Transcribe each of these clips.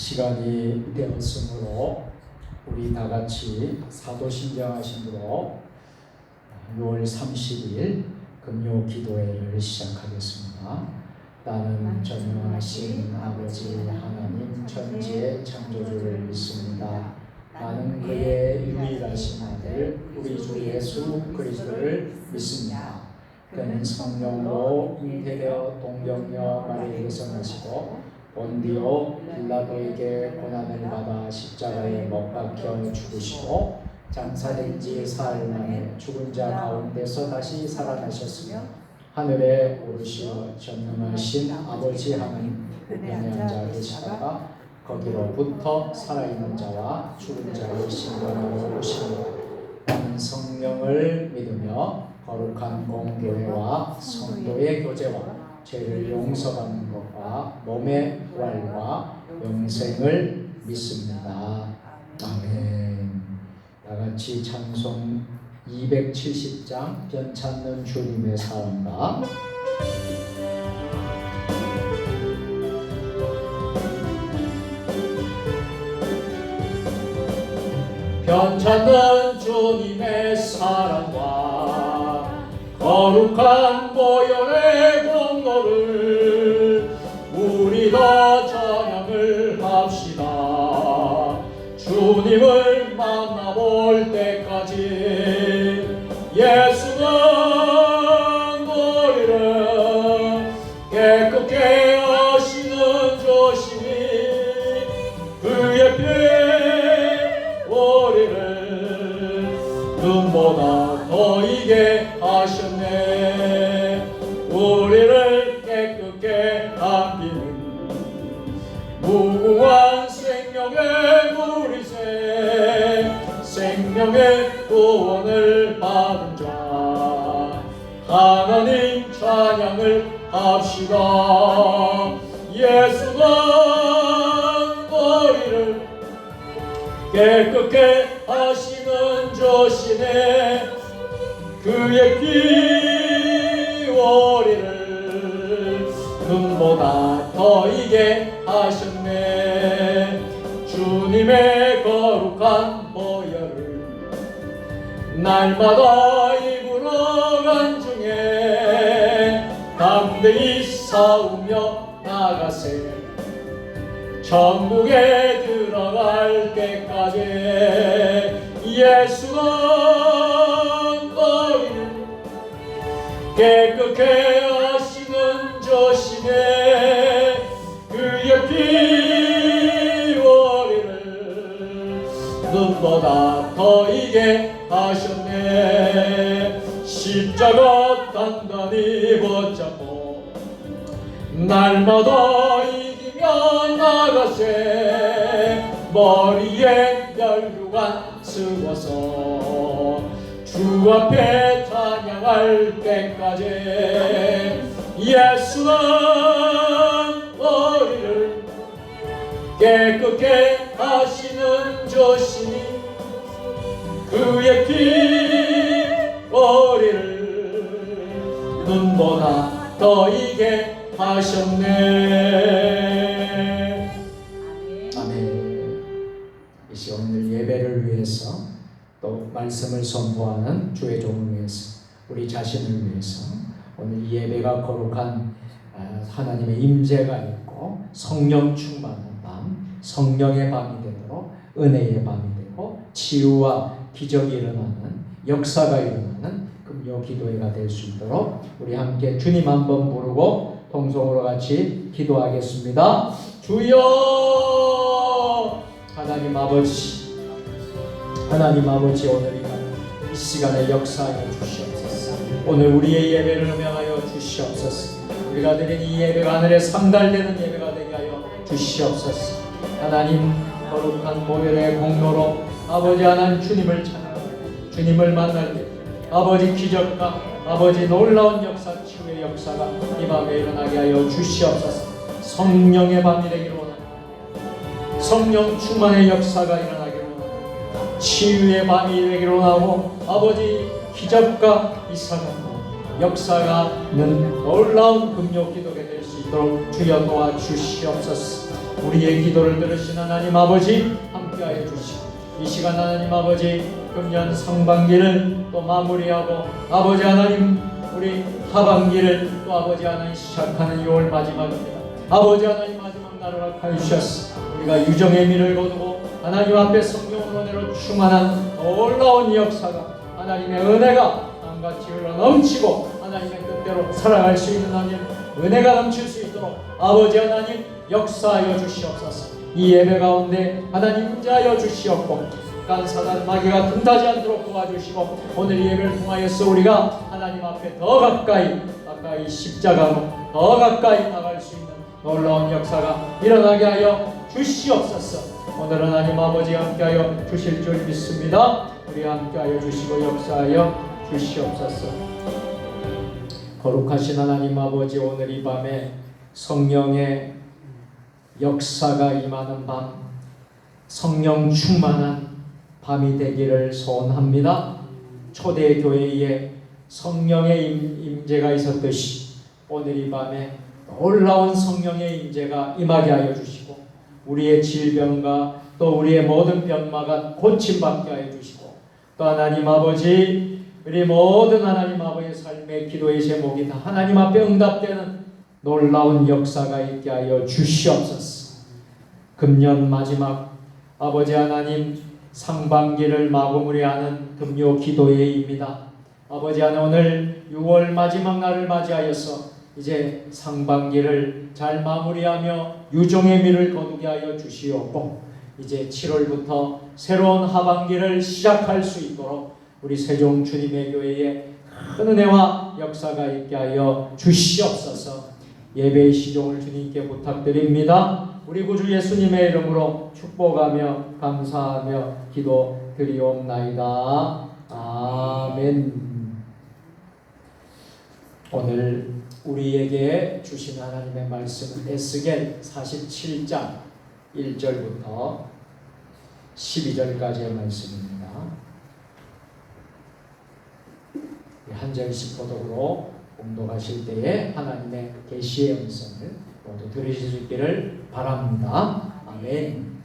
시간이 되었으므로 우리 다 같이 사도신경하심으로 6월 30일 금요 기도회를 시작하겠습니다. 나는 전능하신 아버지 하나님 천지의 창조주를 믿습니다. 나는 그의 유일하신 아들 우리 주 예수 그리스도를 믿습니다. 그는 성령으로 잉태되어 동정녀 마리아에게서 나시고 본디오 빌라도에게 고난을 받아 십자가에 못 박혀 죽으시고 장사된 지 사흘 만에 죽은 자 가운데서 다시 살아나셨으며 하늘에 오르시어 전능하신 아버지 하나님 우편에 앉아 계시다가 거기로부터 살아있는 자와 죽은 자를 신령하러 오시니라. 나는 성령을 믿으며 거룩한 공교회와 성도의 교제와 죄를 용서받는 것과 몸의 부활과 영생을 믿습니다. 아멘. 다같이 찬송 270장 변찮는 주님의 사랑과 변찮는 주님의 사랑과 거룩한 보혈의 공로를 우리 더 찬양을 합시다. 주님을 만나볼 때까지 예수는 우리를 깨끗게 하시는 조심이 그의 피 우리를 눈보다 더 이게 하셨네. 우리를 깨끗게 아끼는 무궁한 생명의 누리새 생명의 구원을 받은 자 하나님 찬양을 합시다. 예수는 우리를 깨끗게 하시는 조신에 그의 피 우리를 눈보다 더 이게 하셨네. 주님의 거룩한 보혈을 날마다 입으러 간중에 담대히 싸우며 나가세. 천국에 들어갈 때까지 예수는 너희를 깨끗게 하시는 조심에 그의 피 우리를 눈보다 더 이게 하셨네. 십자가 단단히 붙잡고 날마다 이기며 나가세. 머리에 멸류관 쓰고서 주 앞에 찬양할 때까지 예수는 우리를 깨끗게 하시는 조심이 그의 피 우리를 눈보다 더 이게 하셨네. 아멘. 이 시간 오늘 예배를 위해서 또 말씀을 선포하는 주의 종을 위해서 우리 자신을 위해서 오늘 이 예배가 거룩한 하나님의 임재가 있고 성령 충만한 밤, 성령의 밤이 되도록 은혜의 밤이 되고 치유와 기적이 일어나는 역사가 일어나는 금요 기도회가 될 수 있도록 우리 함께 주님 한번 부르고 통성으로 같이 기도하겠습니다. 주여 하나님 아버지 오늘 이 시간에 역사하여 주시옵소서. 오늘 우리의 예배를 음행하여 주시옵소서. 우리가 드린 이 예배가 하늘에 상달되는 예배가 되게 하여 주시옵소서. 하나님 거룩한 보혈의 공로로 아버지 하나님 주님을 찬양하고 주님을 만날 때 아버지 기적과 아버지 놀라운 역사 치유의 역사가 이 밤에 일어나게 하여 주시옵소서. 성령의 밤이 되기를 원합니다. 성령 충만의 역사가 일어나기를 원합니다. 치유의 밤이 되기를 원하고 아버지 기적과 이사가 역사가 있는 놀라운 금요 기도가 될 수 있도록 주여 도와주시옵소서. 우리의 기도를 들으신 하나님 아버지 함께하여 주시고, 이 시간 하나님 아버지 금년 상반기를 또 마무리하고 아버지 하나님 우리 하반기를 또 아버지 하나님 시작하는 6월 마지막입니다. 아버지 하나님 마지막 날을 허락하여 주셨어. 우리가 유정의 미를 거두고 하나님 앞에 성령 은혜로 충만한 놀라운 역사가, 하나님의 은혜가 땅같이 흘러 넘치고 하나님의 뜻대로 살아갈 수 있는 하나님 은혜가 넘칠 수 있도록 아버지 하나님 역사하여 주시옵소서. 이 예배 가운데 하나님 임재하여 주시옵고, 사단 마귀가 틈타지 않도록 도와주시고, 오늘 이 예배를 통하여서 우리가 하나님 앞에 더 가까이 십자가로 더 가까이 나갈 수 있는 놀라운 역사가 일어나게 하여 주시옵소서. 오늘 하나님 아버지 함께하여 주실 줄 믿습니다. 우리 함께하여 주시고 역사하여 주시옵소서. 거룩하신 하나님 아버지, 오늘 이 밤에 성령의 역사가 임하는 밤, 성령 충만한 밤이 되기를 소원합니다. 초대교회에 성령의 임재가 있었듯이 오늘 이 밤에 놀라운 성령의 임재가 임하게 하여 주시고, 우리의 질병과 또 우리의 모든 병마가 고침받게 하여 주시고, 또 하나님 아버지 우리 모든 하나님 아버지의 삶의 기도의 제목이 다 하나님 앞에 응답되는 놀라운 역사가 있게 하여 주시옵소서. 금년 마지막 아버지 하나님 상반기를 마무리하는 금요 기도회입니다. 아버지 하나님 오늘 6월 마지막 날을 맞이하여서 이제 상반기를 잘 마무리하며 유종의 미를 거두게 하여 주시옵고, 이제 7월부터 새로운 하반기를 시작할 수 있도록 우리 세종 주님의 교회에 큰 은혜와 역사가 있게 하여 주시옵소서. 예배의 시종을 주님께 부탁드립니다. 우리 구주 예수님의 이름으로 축복하며 감사하며 기도드리옵나이다. 아멘. 오늘 우리에게 주신 하나님의 말씀은 에스겔 47장 1절부터 12절까지의 말씀입니다. 한 절씩 고독으로 공독하실 때에 하나님의 계시의 음성을 모두 들으실 수 있기를 바랍니다. 아멘.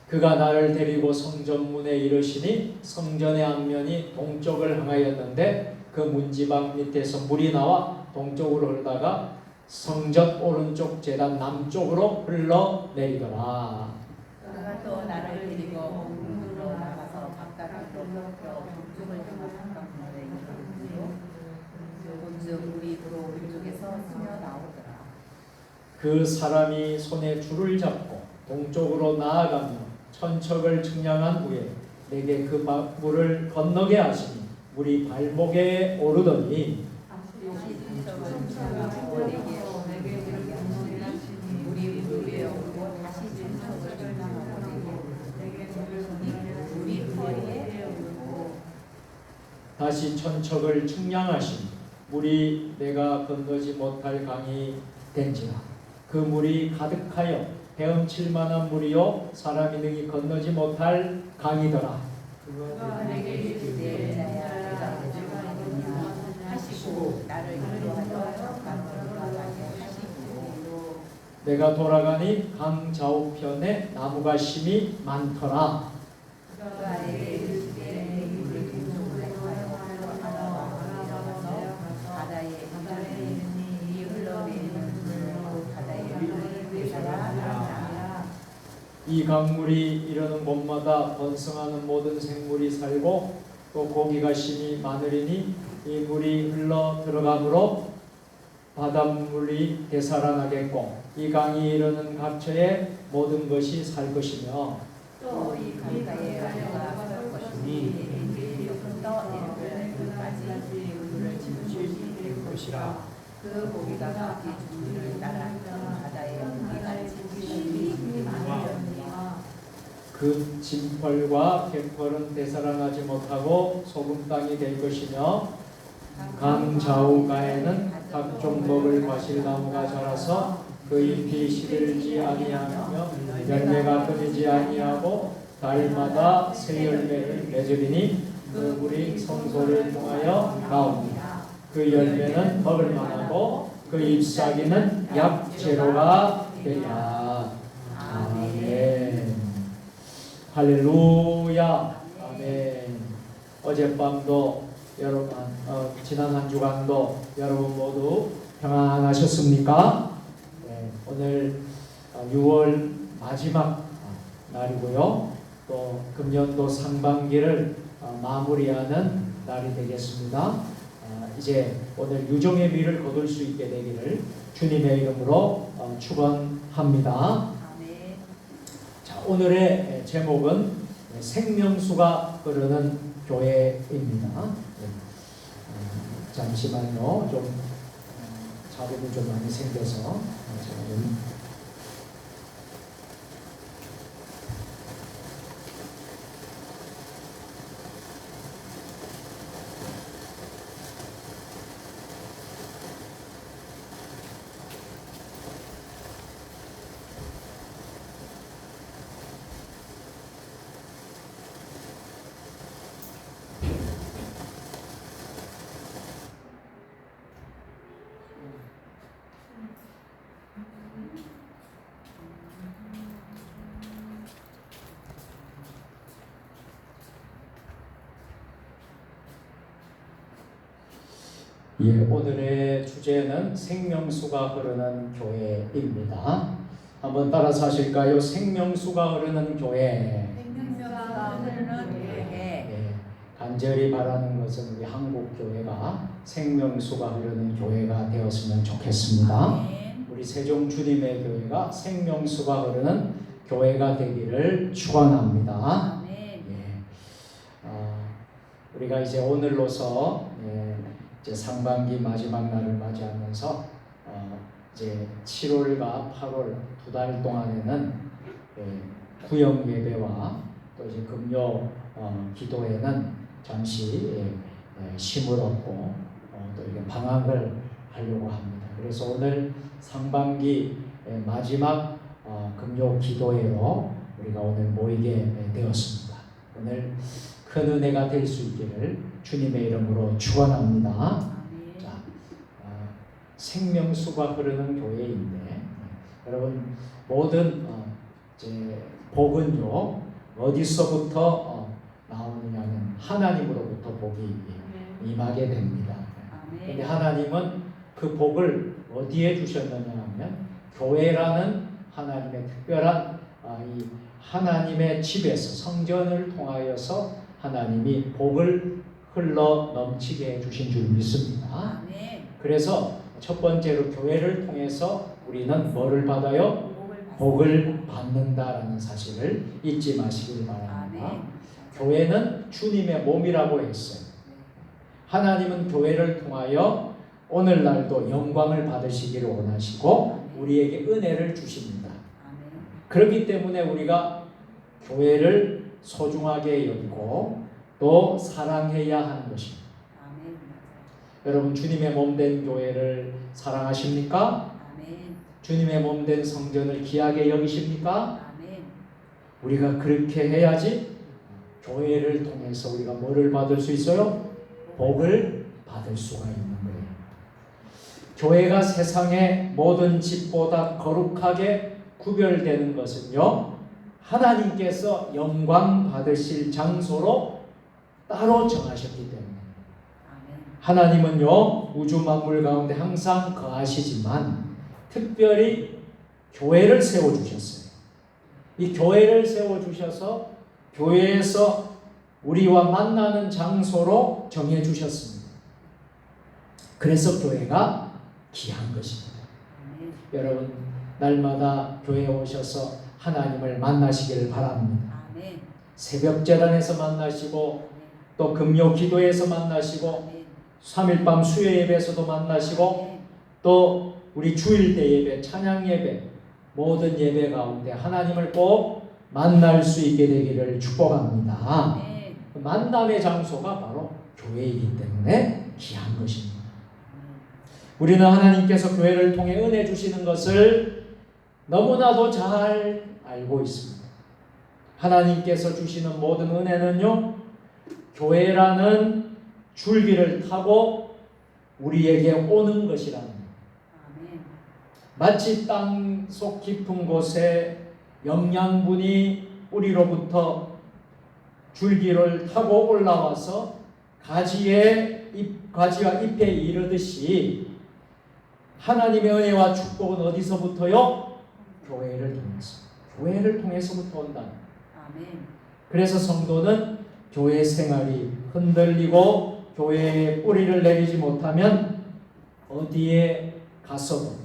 그가 나를 데리고 성전문에 이르시니 성전의 앞면이 동쪽을 향하였는데 그 문지방 밑에서 물이 나와 동쪽으로 흐르다가 성전 오른쪽 제단 남쪽으로 흘러내리더라. 그가 또 나를 데리고 동쪽으로 나가서 바깥으로 동쪽을 향하여 곧 물이 도로 오른쪽에서 스며 나오더라. 그 사람이 손에 줄을 잡고 동쪽으로 나아가며 천척을 측량한 후에 내게 그 물을 건너게 하시니 물이 발목에 오르더니 다시 천척을 측량하시니 물이 내가 건너지 못할 강이 된지라. 그 물이 가득하여 헤엄칠 만한 물이요 사람이 능히 건너지 못할 강이더라. 내가 돌아가니 강 좌우편에 나무가 심이 많더라. 이 강물이 이르는 곳마다 번성하는 모든 생물이 살고 또 고기가 심이 많으리니 이 물이 흘러 들어가므로 바닷물이 되살아나겠고 이 강이 이르는 각처에 모든 것이 살 것이며 또 이 강가에 나무가 설 것이니 물을 침실 것이라. 그 고기가 각기 주를 따라 바다에 그 진펄과 갯벌은 되살아나지 못하고 소금 땅이 될 것이며 강 좌우가에는 각종 먹을 과실나무가 자라서 그 잎이 시들지 아니하며 열매가 끊이지 아니하고 달마다 새 열매를 맺으리니 그 물이 성소를 통하여 나옵니다. 그 열매는 먹을 만하고 그 잎사귀는 약재료가 되리라. 할렐루야. 아멘. 어젯밤도 여러분, 지난 한 주간도 여러분 모두 평안하셨습니까? 네, 오늘 6월 마지막 날이고요. 또 금년도 상반기를 마무리하는 날이 되겠습니다. 이제 오늘 유종의 미를 거둘 수 있게 되기를 주님의 이름으로 축원합니다. 자, 오늘의 제목은 생명수가 흐르는 교회입니다. 잠시만요. 좀 자료도 좀 많이 생겨서 제가 좀 오늘의 주제는 생명수가 흐르는 교회입니다. 한번 따라서 하실까요? 생명수가 흐르는 교회. 생명수가 흐르는 교회. 간절히 바라는 것은 우리 한국 교회가 생명수가 흐르는 교회가 되었으면 좋겠습니다. 아멘. 우리 세종 주님의 교회가 생명수가 흐르는 교회가 되기를 축원합니다. 아멘. 우리가 이제 오늘로서 이제 상반기 마지막 날을 맞이하면서 이제 7월과 8월 2달 동안에는 구역 예배와 또 이제 금요 기도회는 잠시 쉼을 얻고 또 이게 방학을 하려고 합니다. 그래서 오늘 상반기 마지막 금요 기도회로 우리가 오늘 모이게 되었습니다. 오늘 큰 은혜가 될 수 있기를 주님의 이름으로 축원합니다. 자, 생명수가 흐르는 교회인데 여러분 모든 이제 복은요 어디서부터 나오느냐면 하나님으로부터 복이 임하게 됩니다. 그런데 하나님은 그 복을 어디에 주셨느냐 하면 교회라는 하나님의 특별한 이 하나님의 집에서 성전을 통하여서 하나님이 복을 흘러 넘치게 해주신 줄 믿습니다. 그래서 첫 번째로 교회를 통해서 우리는 뭐를 받아요? 복을 받는다라는 사실을 잊지 마시길 바랍니다. 교회는 주님의 몸이라고 했어요. 하나님은 교회를 통하여 오늘날도 영광을 받으시기를 원하시고 우리에게 은혜를 주십니다. 그렇기 때문에 우리가 교회를 소중하게 여기고 또 사랑해야 하는 것입니다. 여러분 주님의 몸된 교회를 사랑하십니까? 주님의 몸된 성전을 귀하게 여기십니까? 우리가 그렇게 해야지 교회를 통해서 우리가 뭐를 받을 수 있어요? 복을 받을 수가 있는 거예요. 교회가 세상의 모든 집보다 거룩하게 구별되는 것은요 하나님께서 영광 받으실 장소로 따로 정하셨기 때문에 하나님은요 우주 만물 가운데 항상 거하시지만 특별히 교회를 세워주셨어요. 이 교회를 세워주셔서 교회에서 우리와 만나는 장소로 정해주셨습니다. 그래서 교회가 귀한 것입니다. 여러분 날마다 교회에 오셔서 하나님을 만나시기를 바랍니다. 새벽 제단에서 만나시고 또 금요 기도에서 만나시고 3일밤 수요 예배에서도 만나시고 또 우리 주일대 예배, 찬양 예배 모든 예배 가운데 하나님을 꼭 만날 수 있게 되기를 축복합니다. 만남의 장소가 바로 교회이기 때문에 귀한 것입니다. 우리는 하나님께서 교회를 통해 은혜 주시는 것을 너무나도 잘 알고 있습니다. 하나님께서 주시는 모든 은혜는요 교회라는 줄기를 타고 우리에게 오는 것이라는 거예요. 마치 땅속 깊은 곳에 영양분이 뿌리로부터 줄기를 타고 올라와서 가지와 잎에 이르듯이 하나님의 은혜와 축복은 어디서부터요? 교회를 통해서부터 온다. 아멘. 그래서 성도는 교회 생활이 흔들리고 교회에 뿌리를 내리지 못하면 어디에 가서도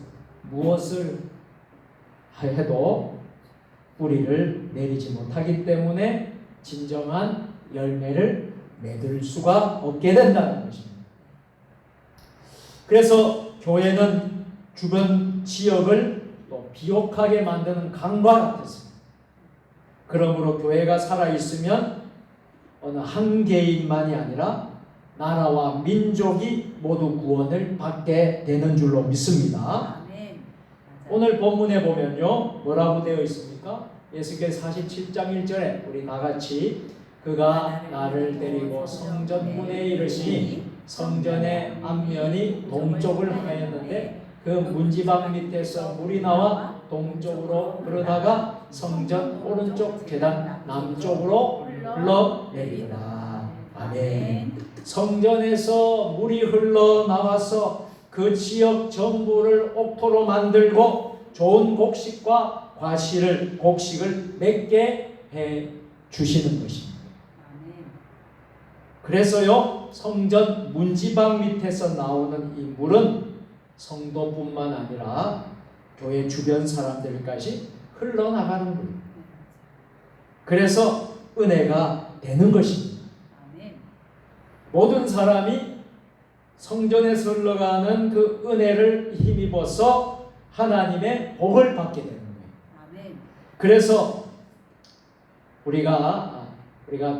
무엇을 해도 뿌리를 내리지 못하기 때문에 진정한 열매를 맺을 수가 없게 된다는 것입니다. 그래서 교회는 주변 지역을 또 비옥하게 만드는 강과 같았습니다. 그러므로 교회가 살아있으면 어느 한 개인만이 아니라 나라와 민족이 모두 구원을 받게 되는 줄로 믿습니다. 아멘. 오늘 본문에 보면요, 뭐라고 되어 있습니까? 예수께서 47장 1절에 우리 다 같이 그가 나를 데리고 성전문에 이르시니 성전의 앞면이 동쪽을 향하였는데 그 문지방 밑에서 물이 나와 동쪽으로 흐르다가 성전 오른쪽 계단 남쪽으로 흘러내리더라. 아멘. 성전에서 물이 흘러나와서 그 지역 전부를 옥토로 만들고 좋은 곡식과 곡식을 맺게 해 주시는 것입니다. 그래서요, 성전 문지방 밑에서 나오는 이 물은 성도뿐만 아니라 교회 주변 사람들까지 흘러나가는 물입니다. 그래서 은혜가 되는 것입니다. 모든 사람이 성전에서 흘러가는 그 은혜를 힘입어서 하나님의 복을 받게 되는 거예요. 그래서 우리가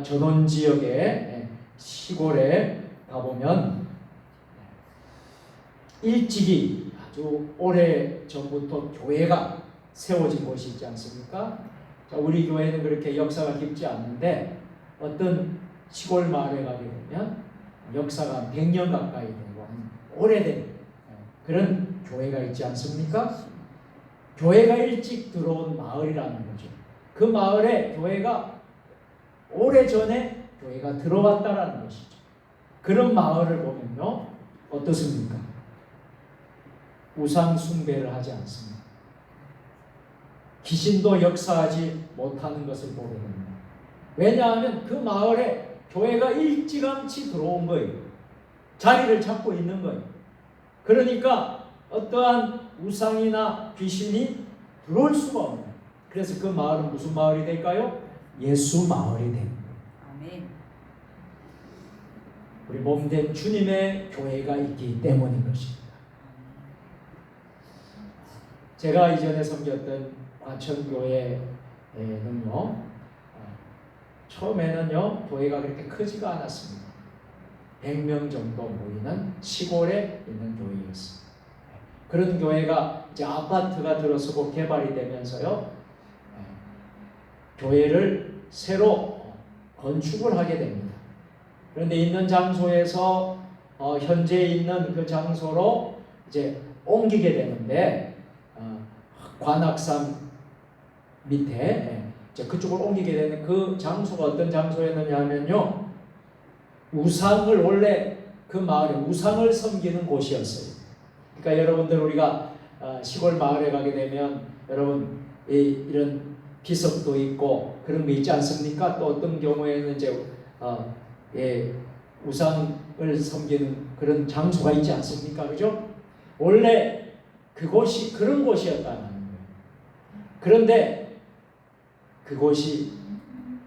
전원 지역에 시골에 가보면 일찍이 아주 오래 전부터 교회가 세워진 곳이 있지 않습니까? 우리 교회는 그렇게 역사가 깊지 않는데 어떤 시골 마을에 가게 되면 역사가 100년 가까이 되고 오래된 그런 교회가 있지 않습니까? 교회가 일찍 들어온 마을이라는 거죠. 그 마을에 교회가 오래전에 교회가 들어왔다라는 것이죠. 그런 마을을 보면요, 어떻습니까? 우상 숭배를 하지 않습니다. 귀신도 역사하지 못하는 것을 보게 됩니다. 왜냐하면 그 마을에 교회가 일찌감치 들어온 거예요. 자리를 잡고 있는 거예요. 그러니까 어떠한 우상이나 귀신이 들어올 수가 없는 거예요. 그래서 그 마을은 무슨 마을이 될까요? 예수 마을이 되는 거예요. 아멘. 우리 몸된 주님의 교회가 있기 때문인 것입니다. 제가 이전에 섬겼던 과천교회는요, 처음에는요, 교회가 그렇게 크지가 않았습니다. 100명 정도 모이는 시골에 있는 교회였습니다. 그런 교회가 이제 아파트가 들어서고 개발이 되면서요, 교회를 새로 건축을 하게 됩니다. 그런데 있는 장소에서 현재 있는 그 장소로 이제 옮기게 되는데, 관악산 밑에 이제 그쪽으로 옮기게 되는 그 장소가 어떤 장소였느냐 하면요, 원래 그 마을에 우상을 섬기는 곳이었어요. 그러니까 여러분들 우리가 시골 마을에 가게 되면 여러분 이런 비석도 있고 그런 거 있지 않습니까? 또 어떤 경우에는 이제 우상을 섬기는 그런 장소가 있지 않습니까? 그죠? 원래 그곳이 그런 곳이었다는 거예요. 그런데 그곳이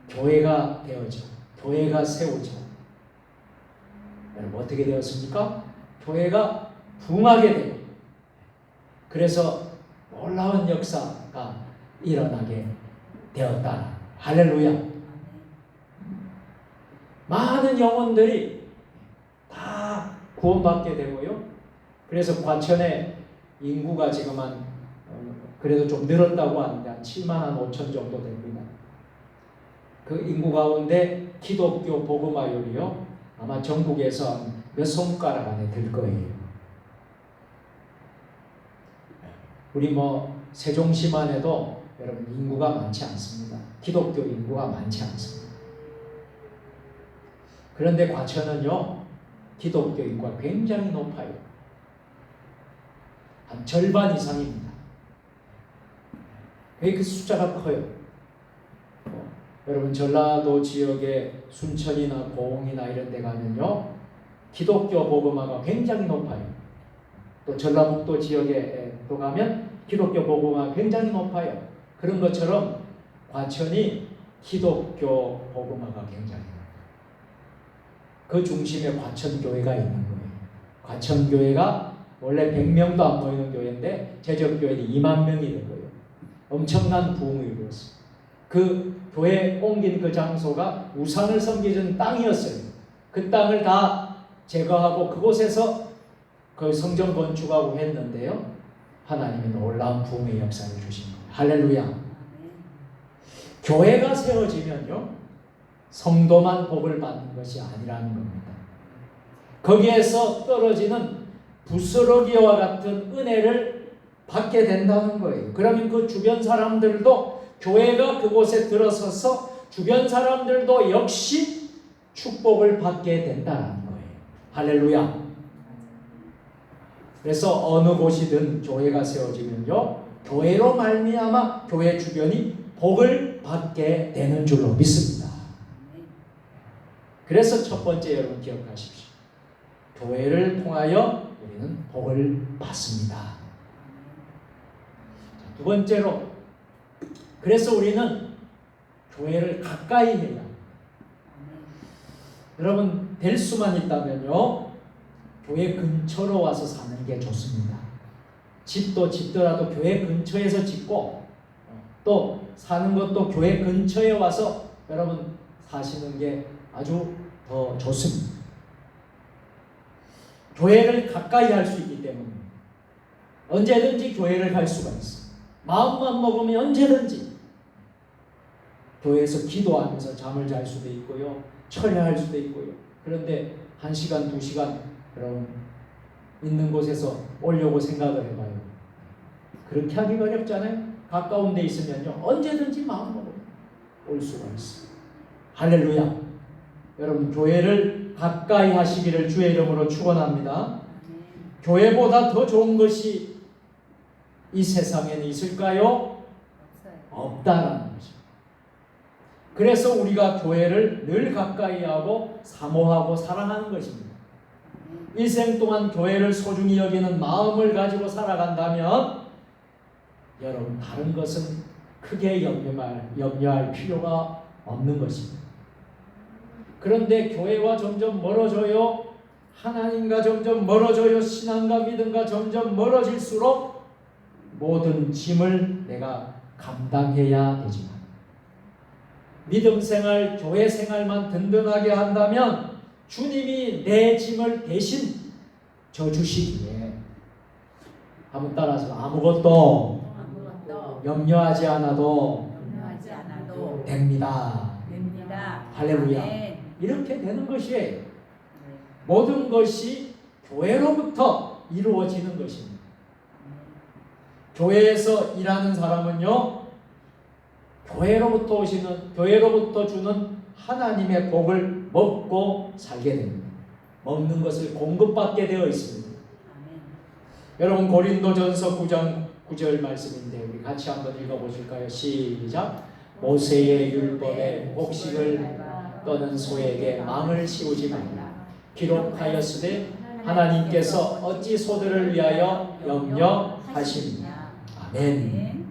교회가 되어져, 교회가 세워져. 여러분 어떻게 되었습니까? 교회가 붕하게 되고, 그래서 놀라운 역사가 일어나게 되었다. 할렐루야. 많은 영혼들이 다 구원받게 되고요. 그래서 과천의 인구가 지금 그래도 좀 늘었다고 하는데 한 7만 5천 정도 됩니다. 그 인구 가운데 기독교 복음화율이요, 아마 전국에서 몇 손가락 안에 들 거예요. 우리 세종시만 해도 여러분 인구가 많지 않습니다. 기독교 인구가 많지 않습니다. 그런데 과천은요, 기독교 인구가 굉장히 높아요. 한 절반 이상입니다. 왜 그 숫자가 커요? 여러분 전라도 지역의 순천이나 고흥이나 이런 데 가면요, 기독교 복음화가 굉장히 높아요. 또 전라북도 지역에 또 가면 기독교 복음화가 굉장히 높아요. 그런 것처럼 과천이 기독교 복음화가 굉장히 높아요. 그 중심에 과천교회가 있는 거예요. 과천교회가 원래 100명도 안 모이는 교회인데 제적교회는 2만 명이 된 거예요. 엄청난 부흥을 이루었어요. 그 교회 옮긴 그 장소가 우상을 섬기는 땅이었어요. 그 땅을 다 제거하고 그곳에서 그 성전 건축하고 했는데요, 하나님이 놀라운 부흥의 역사를 주신 거예요. 할렐루야. 교회가 세워지면요, 성도만 복을 받는 것이 아니라는 겁니다. 거기에서 떨어지는 부스러기와 같은 은혜를 받게 된다는 거예요. 그러면 그 주변 사람들도, 교회가 그곳에 들어서서 주변 사람들도 역시 축복을 받게 된다는 거예요. 할렐루야. 그래서 어느 곳이든 교회가 세워지면요, 교회로 말미암아 교회 주변이 복을 받게 되는 줄로 믿습니다. 그래서 첫 번째 여러분 기억하십시오. 교회를 통하여 우리는 복을 받습니다. 두 번째로, 그래서 우리는 교회를 가까이 해야 합니다. 여러분 될 수만 있다면요, 교회 근처로 와서 사는 게 좋습니다. 집도 짓더라도 교회 근처에서 짓고, 또 사는 것도 교회 근처에 와서 여러분 사시는 게 아주 더 좋습니다. 교회를 가까이 할 수 있기 때문에 언제든지 교회를 갈 수가 있어요. 마음만 먹으면 언제든지 교회에서 기도하면서 잠을 잘 수도 있고요, 철야할 수도 있고요. 그런데 1시간, 2시간 여러분 있는 곳에서 오려고 생각을 해봐요. 그렇게 하기가 어렵잖아요. 가까운 데 있으면요, 언제든지 마음 먹으면 올 수가 있어요. 할렐루야. 여러분 교회를 가까이 하시기를 주의 이름으로 축원합니다. 교회보다 더 좋은 것이 이 세상에는 있을까요? 없다라는 거죠. 그래서 우리가 교회를 늘 가까이 하고 사모하고 사랑하는 것입니다. 일생 동안 교회를 소중히 여기는 마음을 가지고 살아간다면 여러분 다른 것은 크게 염려할 필요가 없는 것입니다. 그런데 교회와 점점 멀어져요. 하나님과 점점 멀어져요. 신앙과 믿음과 점점 멀어질수록 모든 짐을 내가 감당해야 되지만, 믿음 생활, 교회 생활만 든든하게 한다면 주님이 내 짐을 대신 져주시기에, 한번 따라서 아무것도 염려하지 않아도 됩니다. 할렐루야. 이렇게 되는 것이에요. 모든 것이 교회로부터 이루어지는 것입니다. 교회에서 일하는 사람은요, 교회로부터 주는 하나님의 복을 먹고 살게 됩니다. 먹는 것을 공급받게 되어 있습니다. 여러분 고린도전서 9장 9절 말씀인데 우리 같이 한번 읽어보실까요? 시작. 모세의 율법에 곡식을 떠는 소에게 망을 씌우지 말라. 기록하였으되 하나님께서 어찌 소들을 위하여 염려하십니까? 아멘.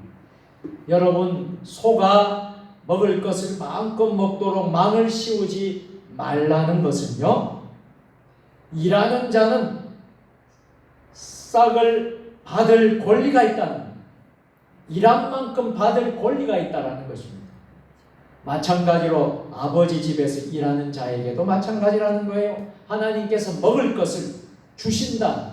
여러분 소가 먹을 것을 마음껏 먹도록 망을 씌우지 말라는 것은요, 일하는 자는 싹을 받을 권리가 있다는 거예요. 일한 만큼 받을 권리가 있다는 것입니다. 마찬가지로 아버지 집에서 일하는 자에게도 마찬가지라는 거예요. 하나님께서 먹을 것을 주신다.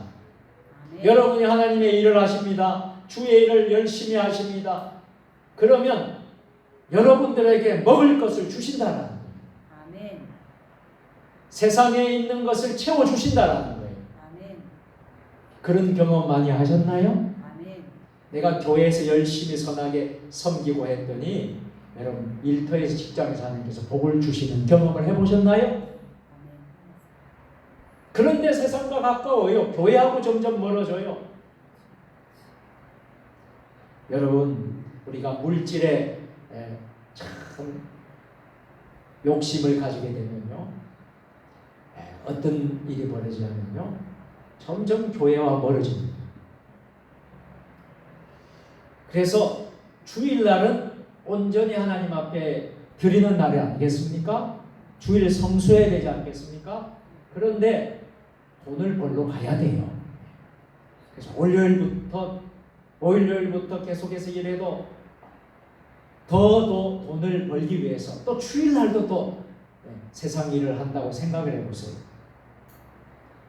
여러분이 하나님의 일을 하십니다. 주의 일을 열심히 하십니다. 그러면 여러분들에게 먹을 것을 주신다는 거예요. 세상에 있는 것을 채워주신다는 거예요. 그런 경험 많이 하셨나요? 내가 교회에서 열심히 선하게 섬기고 했더니 여러분 일터에서 직장에서 하나님께서 복을 주시는 경험을 해보셨나요? 그런데 세상과 가까워요. 교회하고 점점 멀어져요. 여러분 우리가 물질에 참 욕심을 가지게 되면요, 어떤 일이 벌어지냐면요, 점점 교회와 멀어집니다. 그래서 주일날은 온전히 하나님 앞에 드리는 날이 아니겠습니까? 주일 성수해야 되지 않겠습니까? 그런데 돈을 벌러 가야 돼요. 그래서 월요일부터 계속해서 일해도 더 돈을 벌기 위해서 또 주일날도 또 세상 일을 한다고 생각을 해보세요.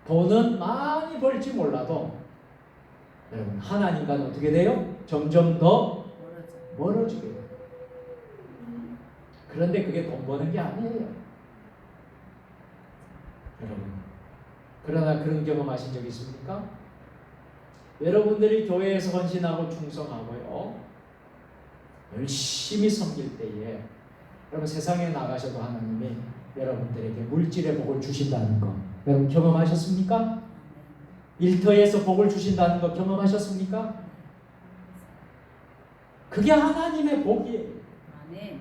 돈은 많이 벌지 몰라도 여러분 하나님과는 어떻게 돼요? 점점 더 멀어지게 돼요. 그런데 그게 돈 버는 게 아니에요. 여러분, 그러나 그런 경험하신 적 있습니까? 여러분들이 교회에서 헌신하고 충성하고요, 열심히 섬길 때에 여러분 세상에 나가셔도 하나님이 여러분들에게 물질의 복을 주신다는 거 여러분 경험하셨습니까? 일터에서 복을 주신다는 거 경험하셨습니까? 그게 하나님의 복이에요. 아멘.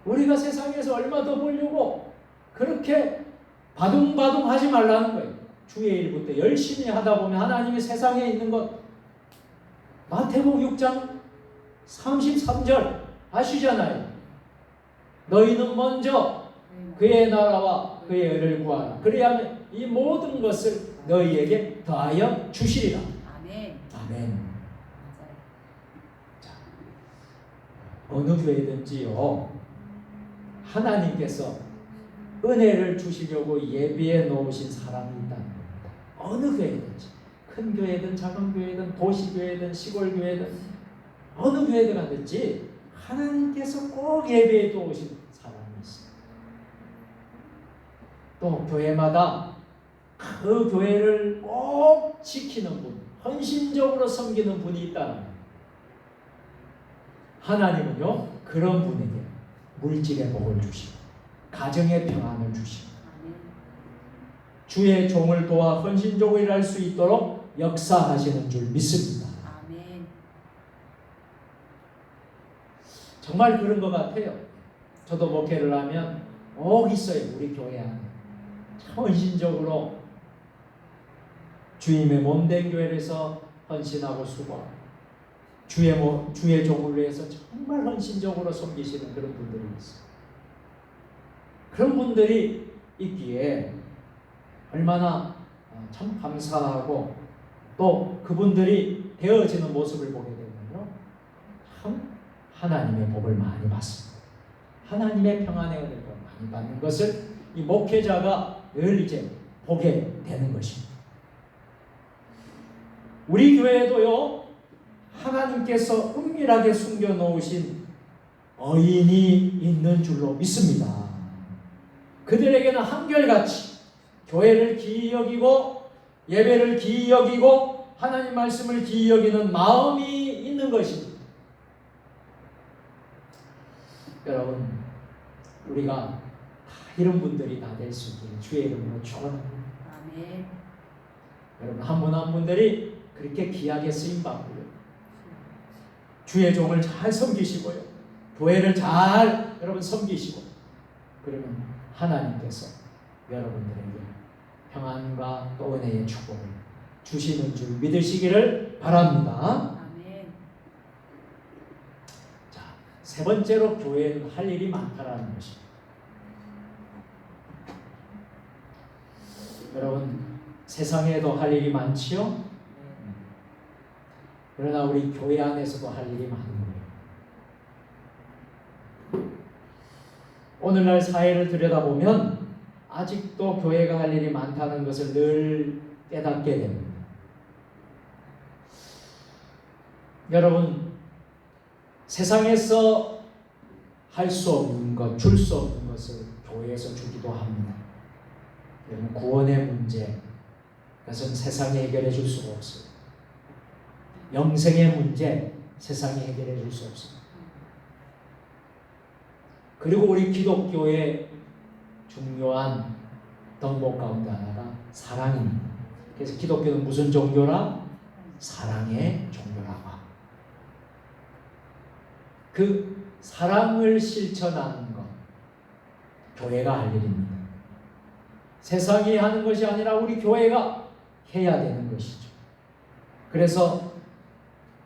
우리가 세상에서 얼마 더 벌려고 그렇게 바둥바둥 하지 말라는 거예요. 주의 일부터 열심히 하다 보면 하나님이 세상에 있는 것, 마태복음 6장 33절 아시잖아요. 너희는 먼저 그의 나라와 그의 의를 구하라. 그래야만 이 모든 것을 너희에게 더하여 주시리라. 아멘. 아멘. 자, 어느 교회든지요, 하나님께서 은혜를 주시려고 예비해 놓으신 사람이 있다는 겁니다. 어느 교회든지, 큰 교회든 작은 교회든 도시교회든 시골교회든 어느 교회든 가든지 하나님께서 꼭 예비해 놓으신 사람이 있어요. 또 교회마다 그 교회를 꼭 지키는 분, 헌신적으로 섬기는 분이 있다는 거예요. 하나님은요, 그런 분에게 물질의 복을 주시고 가정의 평안을 주시고 주의 종을 도와 헌신적으로 일할 수 있도록 역사하시는 줄 믿습니다. 아멘. 정말 그런 것 같아요. 저도 목회를 하면 꼭 있어요. 우리 교회 안에 참 헌신적으로 주님의 몸된 교회에서 헌신하고 수고하고 주의 종을 위해서 정말 헌신적으로 섬기시는 그런 분들이 있어요. 그런 분들이 있기에 얼마나 참 감사하고 또 그분들이 되어지는 모습을 보게 되면요, 참 하나님의 복을 많이 받습니다. 하나님의 평안의 은혜를 많이 받는 것을 이 목회자가 늘 이제 보게 되는 것입니다. 우리 교회도요, 하나님께서 은밀하게 숨겨놓으신 어인이 있는 줄로 믿습니다. 그들에게는 한결같이 교회를 기이 여기고 예배를 기이 여기고 하나님 말씀을 기이 여기는 마음이 있는 것입니다. 여러분, 우리가 다 이런 분들이 다 될 수 있기를 주의 이름으로 축원합니다. 아멘. 여러분, 한 분 한 분들이 그렇게 귀하게 쓰임받고요, 주의 종을 잘 섬기시고요, 교회를 잘 여러분 섬기시고, 그러면 하나님께서 여러분들에게 평안과 또 은혜의 축복을 주시는 줄 믿으시기를 바랍니다. 아멘. 자, 세 번째로 교회는 할 일이 많다라는 것입니다. 여러분, 세상에도 할 일이 많지요? 그러나 우리 교회 안에서도 할 일이 많은 거예요. 오늘날 사회를 들여다보면 아직도 교회가 할 일이 많다는 것을 늘 깨닫게 됩니다. 여러분, 세상에서 할 수 없는 것, 줄 수 없는 것을 교회에서 주기도 합니다. 구원의 문제, 그것은 세상에 해결해 줄 수가 없어요. 영생의 문제 세상이 해결해 줄 수 없습니다. 그리고 우리 기독교의 중요한 덕목 가운데 하나가 사랑입니다. 그래서 기독교는 무슨 종교라? 사랑의 종교라고. 그 사랑을 실천하는 것, 교회가 할 일입니다. 세상이 하는 것이 아니라 우리 교회가 해야 되는 것이죠. 그래서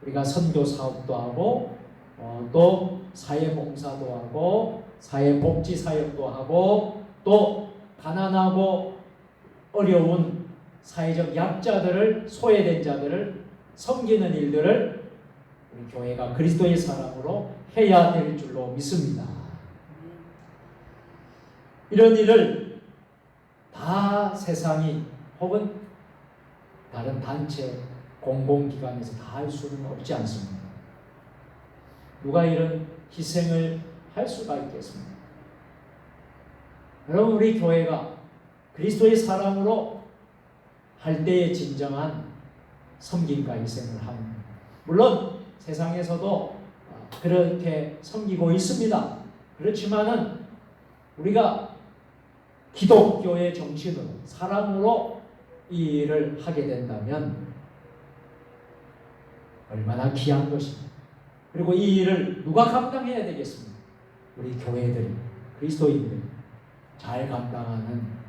우리가 선교 사업도 하고 또 사회봉사도 하고 사회복지 사역도 하고 또 가난하고 어려운 사회적 약자들을, 소외된 자들을 섬기는 일들을 우리 교회가 그리스도의 사랑으로 해야 될 줄로 믿습니다. 이런 일을 다 세상이 혹은 다른 단체, 공공기관에서 다 할 수는 없지 않습니다. 누가 이런 희생을 할 수가 있겠습니까? 여러분, 우리 교회가 그리스도의 사랑으로 할 때의 진정한 섬김과 희생을 합니다. 물론 세상에서도 그렇게 섬기고 있습니다. 그렇지만은 우리가 기독교의 정신으로 사랑으로 이 일을 하게 된다면 얼마나 귀한 것입니다. 그리고 이 일을 누가 감당해야 되겠습니까? 우리 교회들이, 그리스도인들이 잘 감당하는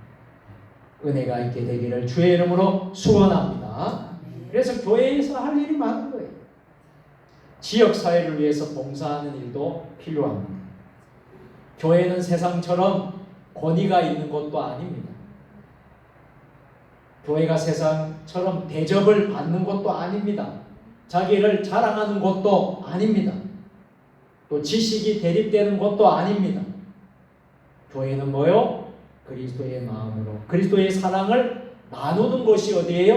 은혜가 있게 되기를 주의 이름으로 축원합니다. 그래서 교회에서 할 일이 많은 거예요. 지역사회를 위해서 봉사하는 일도 필요합니다. 교회는 세상처럼 권위가 있는 것도 아닙니다. 교회가 세상처럼 대접을 받는 것도 아닙니다. 자기를 자랑하는 것도 아닙니다. 또 지식이 대립되는 것도 아닙니다. 교회는 뭐요? 그리스도의 마음으로 그리스도의 사랑을 나누는 것이 어디예요?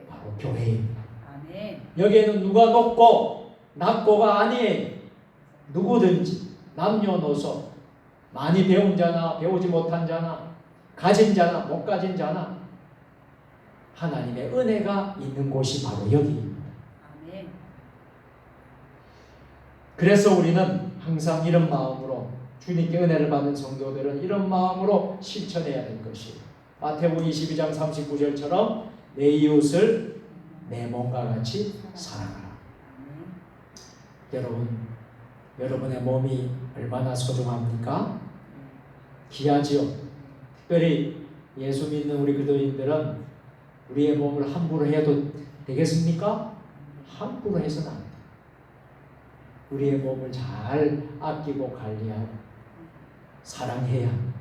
바로 교회입니다. 여기에는 누가 높고 낮고가 아니에요. 누구든지 남녀노소, 많이 배운 자나 배우지 못한 자나 가진 자나 못 가진 자나 하나님의 은혜가 있는 곳이 바로 여기입니다. 그래서 우리는 항상 이런 마음으로, 주님께 은혜를 받는 성도들은 이런 마음으로 실천해야 될 것이에요. 마태복음 22장 39절처럼 내 이웃을 내 몸과 같이 사랑하라. 여러분, 여러분의 몸이 얼마나 소중합니까? 귀하지요. 특별히 예수 믿는 우리 그리스도인들은 우리의 몸을 함부로 해도 되겠습니까? 함부로 해서는 안 돼요. 우리의 몸을 잘 아끼고 관리하고 사랑해야 합니다.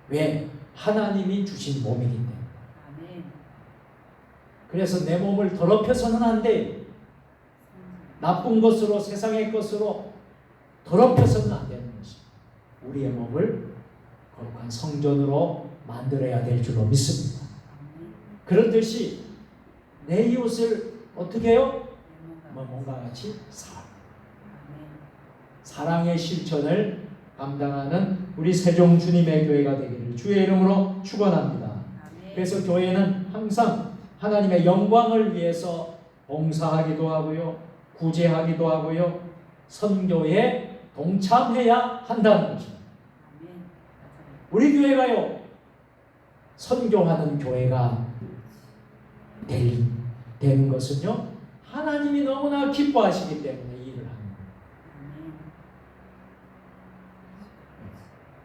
왜? 하나님이 주신 몸이기 때문에. 그래서 내 몸을 더럽혀서는 안 돼요. 나쁜 것으로, 세상의 것으로 더럽혀서는 안 되는 것입니다. 우리의 몸을 거룩한 성전으로 만들어야 될 줄로 믿습니다. 그렇듯이 내 이웃을 어떻게 해요? 몸과 같이 사랑. 사랑의 실천을 감당하는 우리 세종 주님의 교회가 되기를 주의 이름으로 축원합니다. 그래서 교회는 항상 하나님의 영광을 위해서 봉사하기도 하고요, 구제하기도 하고요, 선교에 동참해야 한다는 것입니다. 우리 교회가요, 선교하는 교회가 되는 것은요, 하나님이 너무나 기뻐하시기 때문에 이 일을 하는 거예요.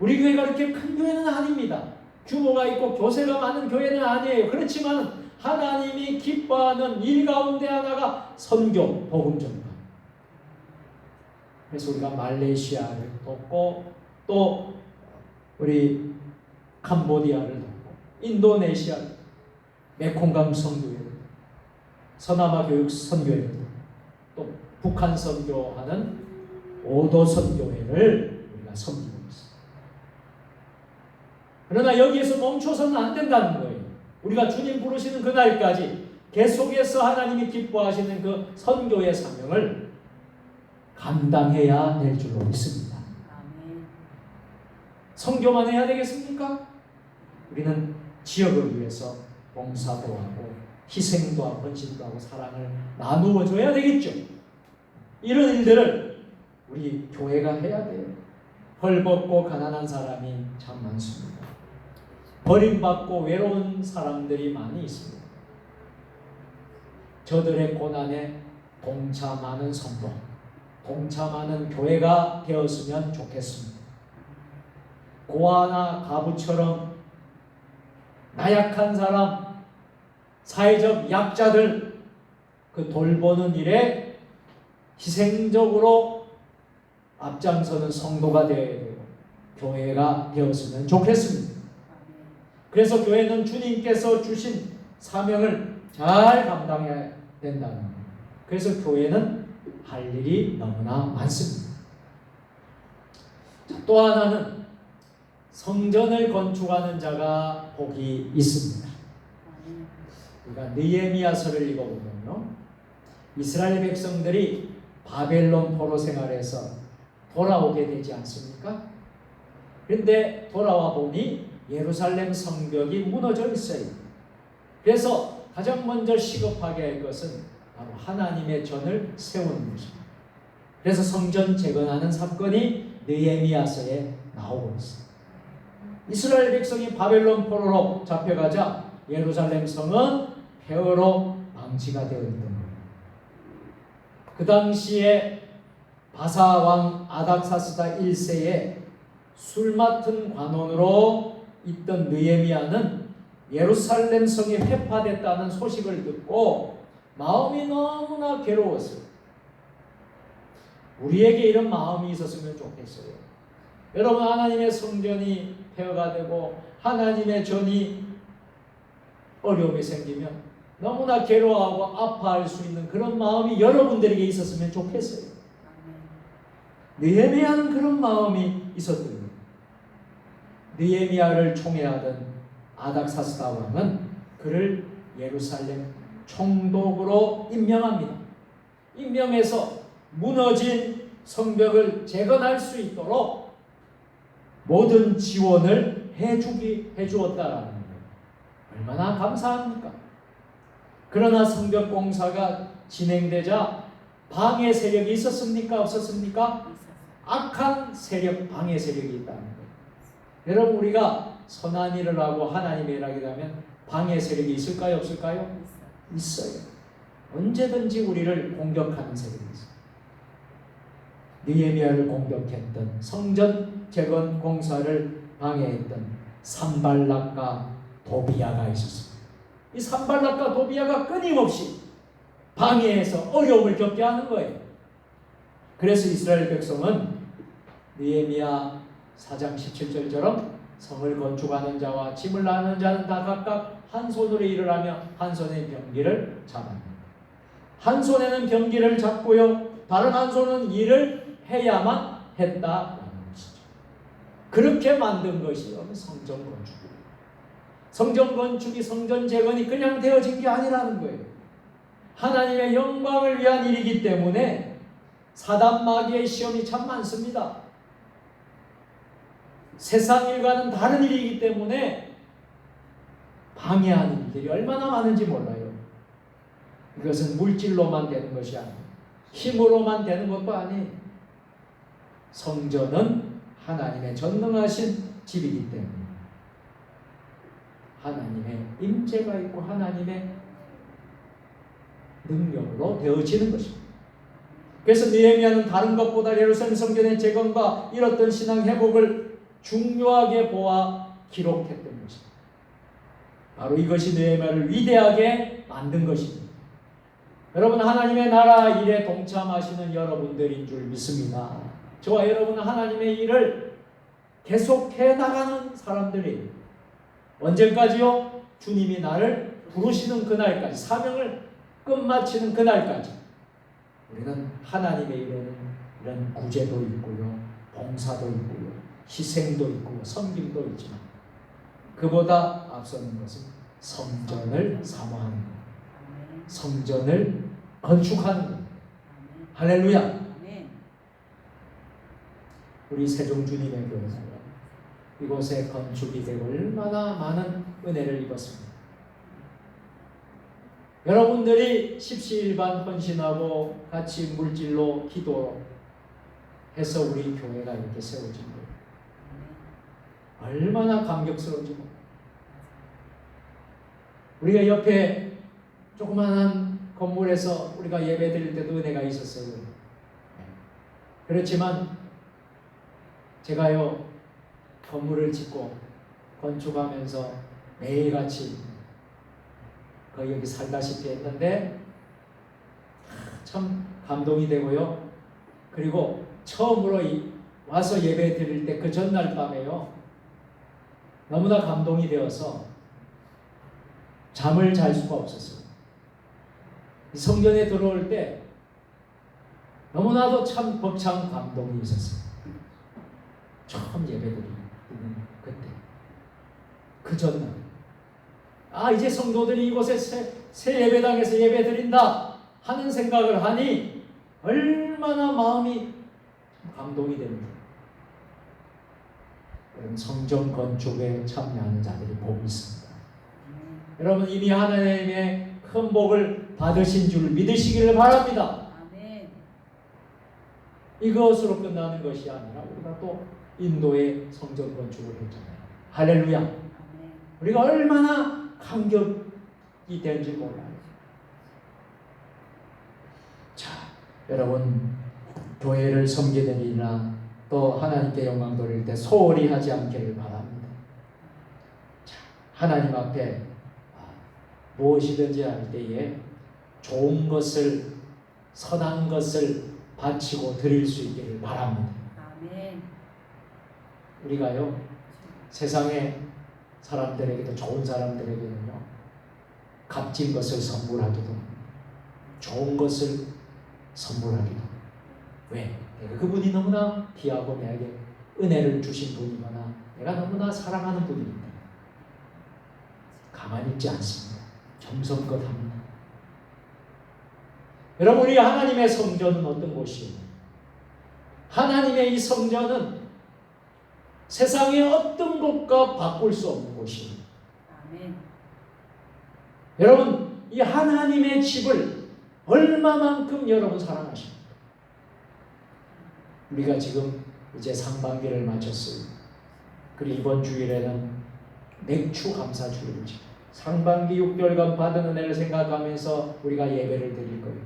우리 교회가 그렇게 큰 교회는 아닙니다. 규모가 있고 교세가 많은 교회는 아니에요. 그렇지만 하나님이 기뻐하는 일 가운데 하나가 선교, 복음 전파. 그래서 우리가 말레이시아를 돕고 또 우리 캄보디아를 돕고 인도네시아 메콩강 선교회를, 서남아 교육 선교회를, 또 북한 선교하는 오도 선교회를 우리가 섬기고 있습니다. 그러나 여기에서 멈춰서는 안 된다는 거예요. 우리가 주님 부르시는 그날까지 계속해서 하나님이 기뻐하시는 그 선교의 사명을 감당해야 될 줄로 믿습니다. 선교만 해야 되겠습니까? 우리는 지역을 위해서 봉사도 하고 희생도 하고 헌신도 하고 사랑을 나누어 줘야 되겠죠. 이런 일들을 우리 교회가 해야 돼요. 헐벗고 가난한 사람이 참 많습니다. 버림받고 외로운 사람들이 많이 있습니다. 저들의 고난에 동참하는 성도, 동참하는 교회가 되었으면 좋겠습니다. 고아나 가부처럼 나약한 사람, 사회적 약자들 그 돌보는 일에 희생적으로 앞장서는 성도가 되어야 되고 교회가 되었으면 좋겠습니다. 그래서 교회는 주님께서 주신 사명을 잘 감당해야 된다는 거예요. 그래서 교회는 할 일이 너무나 많습니다. 또 하나는 성전을 건축하는 자가 복이 있습니다. 우리가 느헤미야서를 읽어보면요, 이스라엘 백성들이 바벨론 포로 생활에서 돌아오게 되지 않습니까? 그런데 돌아와 보니 예루살렘 성벽이 무너져 있어요. 그래서 가장 먼저 시급하게 할 것은 바로 하나님의 전을 세우는 것입니다. 그래서 성전 재건하는 사건이 느헤미야서에 나오고 있습니다. 이스라엘 백성이 바벨론 포로로 잡혀가자 예루살렘 성은 폐허로 방치가 되어 있던 거예요. 그 당시에 바사 왕 아닥사스다 1세에 술 맡은 관원으로 있던 느헤미야는 예루살렘 성이 회파됐다는 소식을 듣고 마음이 너무나 괴로웠어요. 우리에게 이런 마음이 있었으면 좋겠어요. 여러분, 하나님의 성전이 폐허가 되고 하나님의 전이 어려움이 생기면 너무나 괴로워하고 아파할 수 있는 그런 마음이 여러분들에게 있었으면 좋겠어요. 느헤미야는 그런 마음이 있었던 거예요. 느헤미야를 총애하던 아닥사스다 왕은 그를 예루살렘 총독으로 임명합니다. 임명해서 무너진 성벽을 재건할 수 있도록 모든 지원을 해주었다라는 거예요. 얼마나 감사합니까? 그러나 성벽 공사가 진행되자 방해 세력이 있었습니까? 없었습니까? 악한 세력, 방해 세력이 있다는 거예요. 여러분, 우리가 선한 일을 하고 하나님의 일을 하게 되면 방해 세력이 있을까요? 없을까요? 있어요. 언제든지 우리를 공격하는 세력이 있어요. 느헤미야를 공격했던, 성전 재건 공사를 방해했던 산발락과 도비야가 있었습니다. 이 산발락과 도비야가 끊임없이 방해해서 어려움을 겪게 하는 거예요. 그래서 이스라엘 백성은 느헤미야 4장 17절처럼 성을 건축하는 자와 짐을 나르는 자는 다 각각 한 손으로 일을 하며 한 손에 병기를 잡았습니다. 한 손에는 병기를 잡고요, 다른 한 손은 일을 해야만 했다라는 것이죠. 그렇게 만든 것이 성전 건축입니다. 성전 건축이, 성전 재건이 그냥 되어진 게 아니라는 거예요. 하나님의 영광을 위한 일이기 때문에 사단 마귀의 시험이 참 많습니다. 세상 일과는 다른 일이기 때문에 방해하는 일들이 얼마나 많은지 몰라요. 이것은 물질로만 되는 것이 아니에요. 힘으로만 되는 것도 아니에요. 성전은 하나님의 전능하신 집이기 때문에 하나님의 임재가 있고 하나님의 능력으로 되어지는 것입니다. 그래서 느헤미야는 다른 것보다 예루살렘 성전의 재건과 이뤘던 신앙 회복을 중요하게 보아 기록했던 것입니다. 바로 이것이 느헤미야를 위대하게 만든 것입니다. 여러분, 하나님의 나라 일에 동참하시는 여러분들인 줄 믿습니다. 저와 여러분은 하나님의 일을 계속해 나가는 사람들이에요. 언제까지요? 주님이 나를 부르시는 그날까지, 사명을 끝마치는 그날까지 우리는 하나님의 일에는 이런 구제도 있고요, 봉사도 있고요, 희생도 있고 섬김도 있지만 그보다 앞서는 것은 성전을 사모하는 것, 성전을 건축하는 것. 할렐루야. 우리 세종 주님의 교회가 이곳에 건축이 되고 얼마나 많은 은혜를 입었습니다. 여러분들이 십시일반 헌신하고 같이 물질로 기도해서 우리 교회가 이렇게 세워진 거예요. 얼마나 감격스러운지 몰라요. 우리가 옆에 조그마한 건물에서 우리가 예배 드릴 때도 은혜가 있었어요. 그렇지만 제가요 건물을 짓고 건축하면서 매일같이 거의 여기 살다시피 했는데 참 감동이 되고요. 그리고 처음으로 와서 예배 드릴 때 그 전날 밤에요 너무나 감동이 되어서 잠을 잘 수가 없었어요. 성전에 들어올 때 너무나도 참 벅찬 감동이 있었어요. 처음 예배드리는 그때 그 전날 이제 성도들이 이곳에 새 예배당에서 예배드린다 하는 생각을 하니 얼마나 마음이 감동이 됩니다. 여러분 성전 건축에 참여하는 자들이 복이 있습니다. 여러분 이미 하나님의 큰 복을 받으신 줄 믿으시기를 바랍니다. 아멘. 이것으로 끝나는 것이 아니라 우리가 또 인도의 성전 건축을 했잖아요. 할렐루야. 아멘. 우리가 얼마나 감격이 되는지 몰라요. 자, 여러분 교회를 섬기는 일이나 또 하나님께 영광 돌릴 때 소홀히 하지 않기를 바랍니다. 자, 하나님 앞에 무엇이든지 할 때에 좋은 것을 선한 것을 바치고 드릴 수 있기를 바랍니다. 아멘. 우리가요 세상의 사람들에게도 좋은 사람들에게는요 값진 것을 선물하기도 좋은 것을 선물하기도 왜? 내가 그분이 너무나 귀하고 내게 은혜를 주신 분이거나 내가 너무나 사랑하는 분이니까 가만히 있지 않습니다. 정성껏 합니다. 여러분 우리 하나님의 성전은 어떤 곳이에요? 하나님의 이 성전은 세상의 어떤 것과 바꿀 수 없는 곳이에요. 아멘. 여러분 이 하나님의 집을 얼마만큼 여러분 사랑하십니까? 우리가 지금 이제 상반기를 마쳤어요. 그리고 이번 주일에는 맥주 감사 주일을 지금 상반기 6개월간 받은 은혜를 생각하면서 우리가 예배를 드릴 거예요.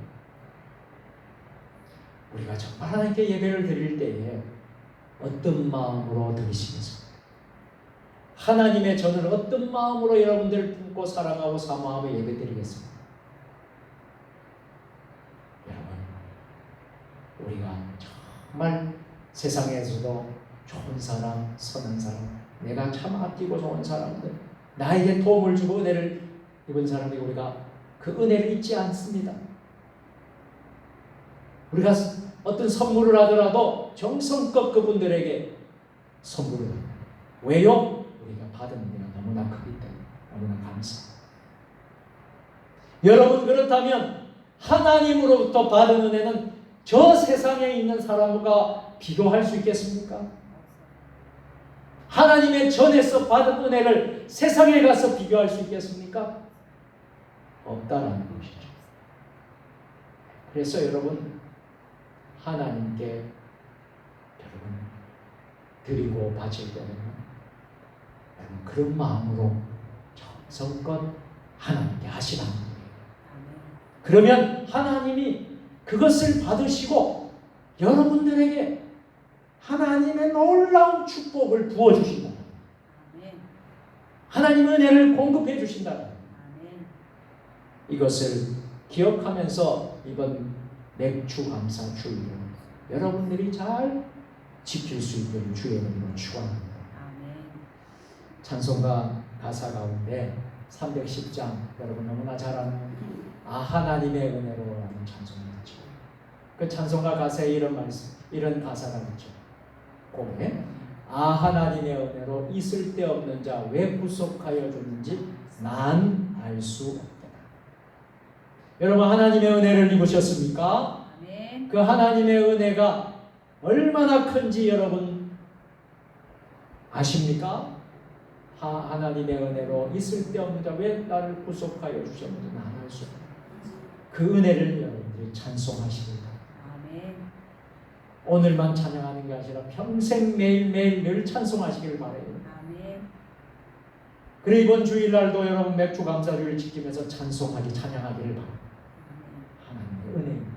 우리가 정말 하나님께 예배를 드릴 때에 어떤 마음으로 드리시겠습니까? 하나님의 전을 어떤 마음으로 여러분들을 품고 사랑하고 사모하며 예배 드리겠습니까? 여러분 우리가 정말 세상에서도 좋은 사람, 선한 사람, 내가 참 아끼고 좋은 사람들, 나에게 도움을 주고 은혜를 입은 사람이 우리가 그 은혜를 잊지 않습니다. 우리가 어떤 선물을 하더라도 정성껏 그분들에게 선물을 합니다. 왜요? 우리가 받은 은혜가 너무나 크기 때문에 너무나 감사합니다. 여러분 그렇다면 하나님으로부터 받은 은혜는 저 세상에 있는 사람과 비교할 수 있겠습니까? 하나님의 전에서 받은 은혜를 세상에 가서 비교할 수 있겠습니까? 없다라는 것이죠. 그래서 여러분 하나님께 여러분 드리고 바칠 때는 여러분 그런 마음으로 정성껏 하나님께 하시라는 거예요. 그러면 하나님이 그것을 받으시고 여러분들에게 하나님의 놀라운 축복을 부어주신다. 하나님의 은혜를 공급해 주신다. 이것을 기억하면서 이번 맥주 감사 주일을 여러분들이 잘 지킬 수 있기를 주의 이름으로 축원합니다. 찬송가 가사 가운데 310장 여러분 너무나 잘 아는 하나님의 은혜로라는 찬송가 있죠. 그 찬송가 가사에 이런 가사가 있죠. 고개 하나님의 은혜로 이 쓸데없는 자 왜 구속하여 줬는지 난 알 수 없다. 여러분 하나님의 은혜를 입으셨습니까? 아멘. 그 하나님의 은혜가 얼마나 큰지 여러분 아십니까? 하나님의 은혜로 이 쓸데없는 자 왜 나를 구속하여 주셨는지 난 알 수 없다. 그 은혜를 여러분들이 찬송하시길 바랍니다. 아멘. 오늘만 찬양하는 게 아니라 평생 매일매일 늘 찬송하시길 바라요. 아멘. 그래 이번 주일날도 여러분 맥주 감사주일 지키면서 찬송하기 찬양하기를 바랍니다. 하나님의 은혜입니다.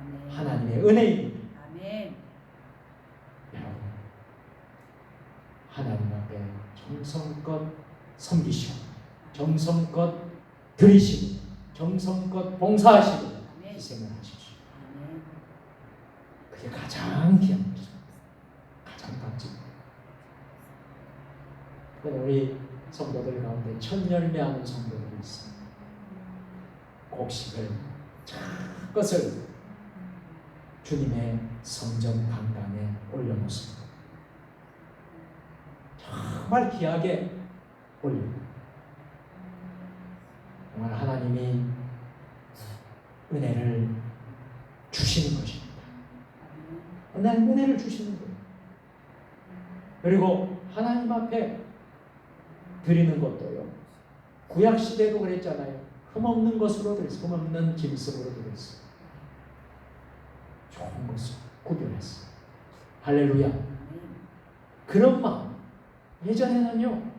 아멘. 하나님의 은혜입니다. 아멘. 여러분 하나님 앞에 정성껏 섬기시고 정성껏 드리시고 정성껏 봉사하시고 아멘. 희생을 하십시오. 아멘. 그게 가장 귀한 것입니다. 가장 값집니다. 우리 성도들 가운데 천열매하는 성도들이 있습니다. 곡식을 것을 주님의 성전 강단에 올려놓습니다. 정말 귀하게 올립니다. 정말 하나님이 은혜를 주시는 것입니다. 은혜를 주시는 거예요. 그리고 하나님 앞에 드리는 것도요. 구약 시대도 그랬잖아요. 흠없는 것으로 드렸어요. 흠없는 김습으로 드렸어요. 좋은 것을 구별했어요. 할렐루야. 그런 마음. 예전에는요.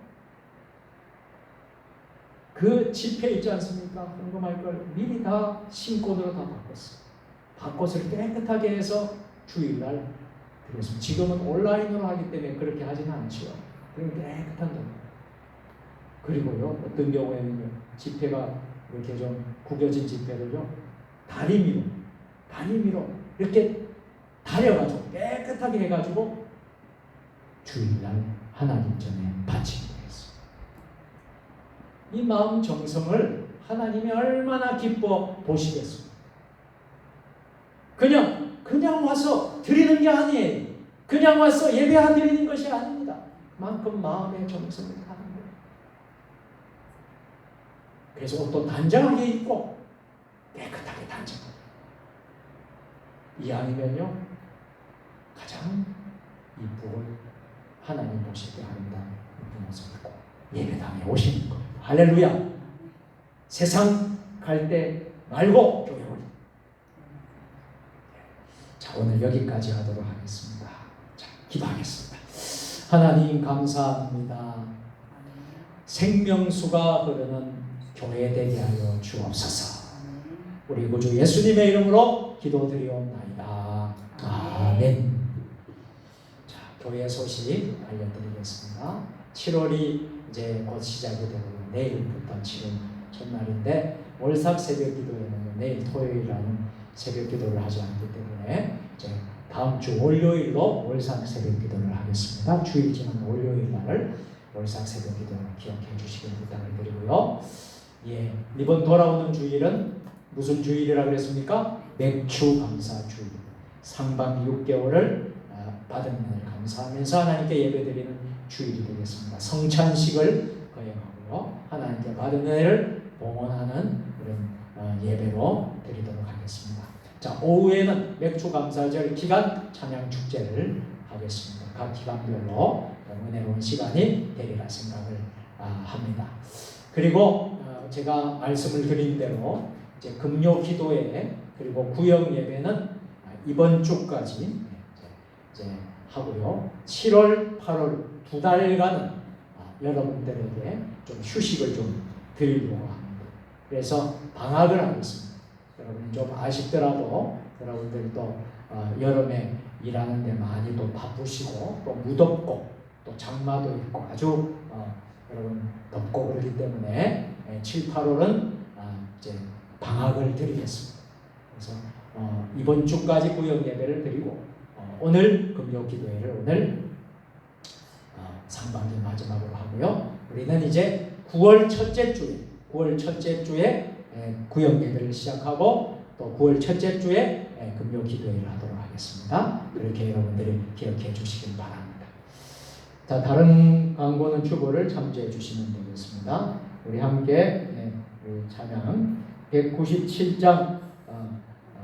그 지폐 있지 않습니까? 헌금할 걸 미리 다 신권으로 다 바꿨어요. 바꿔서 깨끗하게 해서 주일날 드렸습니다. 지금은 온라인으로 하기 때문에 그렇게 하지는 않지요. 그럼 깨끗한 돈. 그리고요, 어떤 경우에는요, 지폐가 이렇게 좀 구겨진 지폐를요, 다리미로 이렇게 다려가지고 깨끗하게 해가지고 주일날 하나님 전에 바치기로 했어요. 이 마음 정성을 하나님이 얼마나 기뻐 보시겠습니까? 그냥 와서 드리는 게 아니에요. 그냥 와서 예배 안 드리는 것이 아닙니다. 그만큼 마음의 정성을 하는 거예요. 그래서 옷도 단정하게 입고 깨끗하게 단정하게. 이왕이면요 가장 이쁘고 하나님 보실 때 아름다운 모습을 입고 예배당에 오시는 거예요. 할렐루야. 세상 갈 때 말고 교회 오리. 자, 오늘 여기까지 하도록 하겠습니다. 자, 기도하겠습니다. 하나님 감사합니다. 생명수가 흐르는 교회 되게 하여 주옵소서. 우리 구주 예수님의 이름으로 기도드리옵나이다. 아멘. 자, 교회 소식 알려드리겠습니다. 7월이 이제 곧 시작이 되고 내일부터 7월 첫날인데 월삭 새벽 기도회는 내일 토요일이라는 새벽 기도를 하지 않기 때문에 이제 다음 주 월요일로 월삭 새벽 기도를 하겠습니다. 주일 지난 월요일 날을 월삭 새벽 기도를 기억해 주시길 부탁을 드리고요. 예, 이번 돌아오는 주일은 무슨 주일이라 그랬습니까? 맥주 감사 주일. 상반기 6개월을 받은 은혜를 감사하면서 하나님께 예배드리는 주일이 되겠습니다. 성찬식을 거행하고요. 하나님께 받은 은혜를 봉헌하는 그런 예배로 드리도록 하겠습니다. 자, 오후에는 맥주 감사절 기간 찬양 축제를 하겠습니다. 각 기간별로 은혜로운 시간이 되리라 생각을 합니다. 그리고 제가 말씀을 드린 대로 이제 금요 기도회 그리고 구역 예배는 이번 주까지 이제 하고요. 7월, 8월 두 달간은 여러분들에게 좀 휴식을 좀 드리려고 합니다. 그래서 방학을 하겠습니다. 여러분이 좀 아쉽더라도 여러분들도 여름에 일하는데 많이 또 바쁘시고 또 무덥고 또 장마도 있고 아주 여러분 덥고 그렇기 때문에 7, 8월은 이제 방학을 드리겠습니다. 그래서 이번 주까지 구역 예배를 드리고 오늘 금요 기도회를 오늘 상반기 마지막으로 하고요. 우리는 이제 9월 첫째 주에 구역 예배를 시작하고 또 9월 첫째 주에 금요 기도회를 하도록 하겠습니다. 그렇게 여러분들이 기억해 주시길 바랍니다. 자, 다른 광고는 주보를 참조해 주시면 되겠습니다. 우리 함께 우리 찬양 197장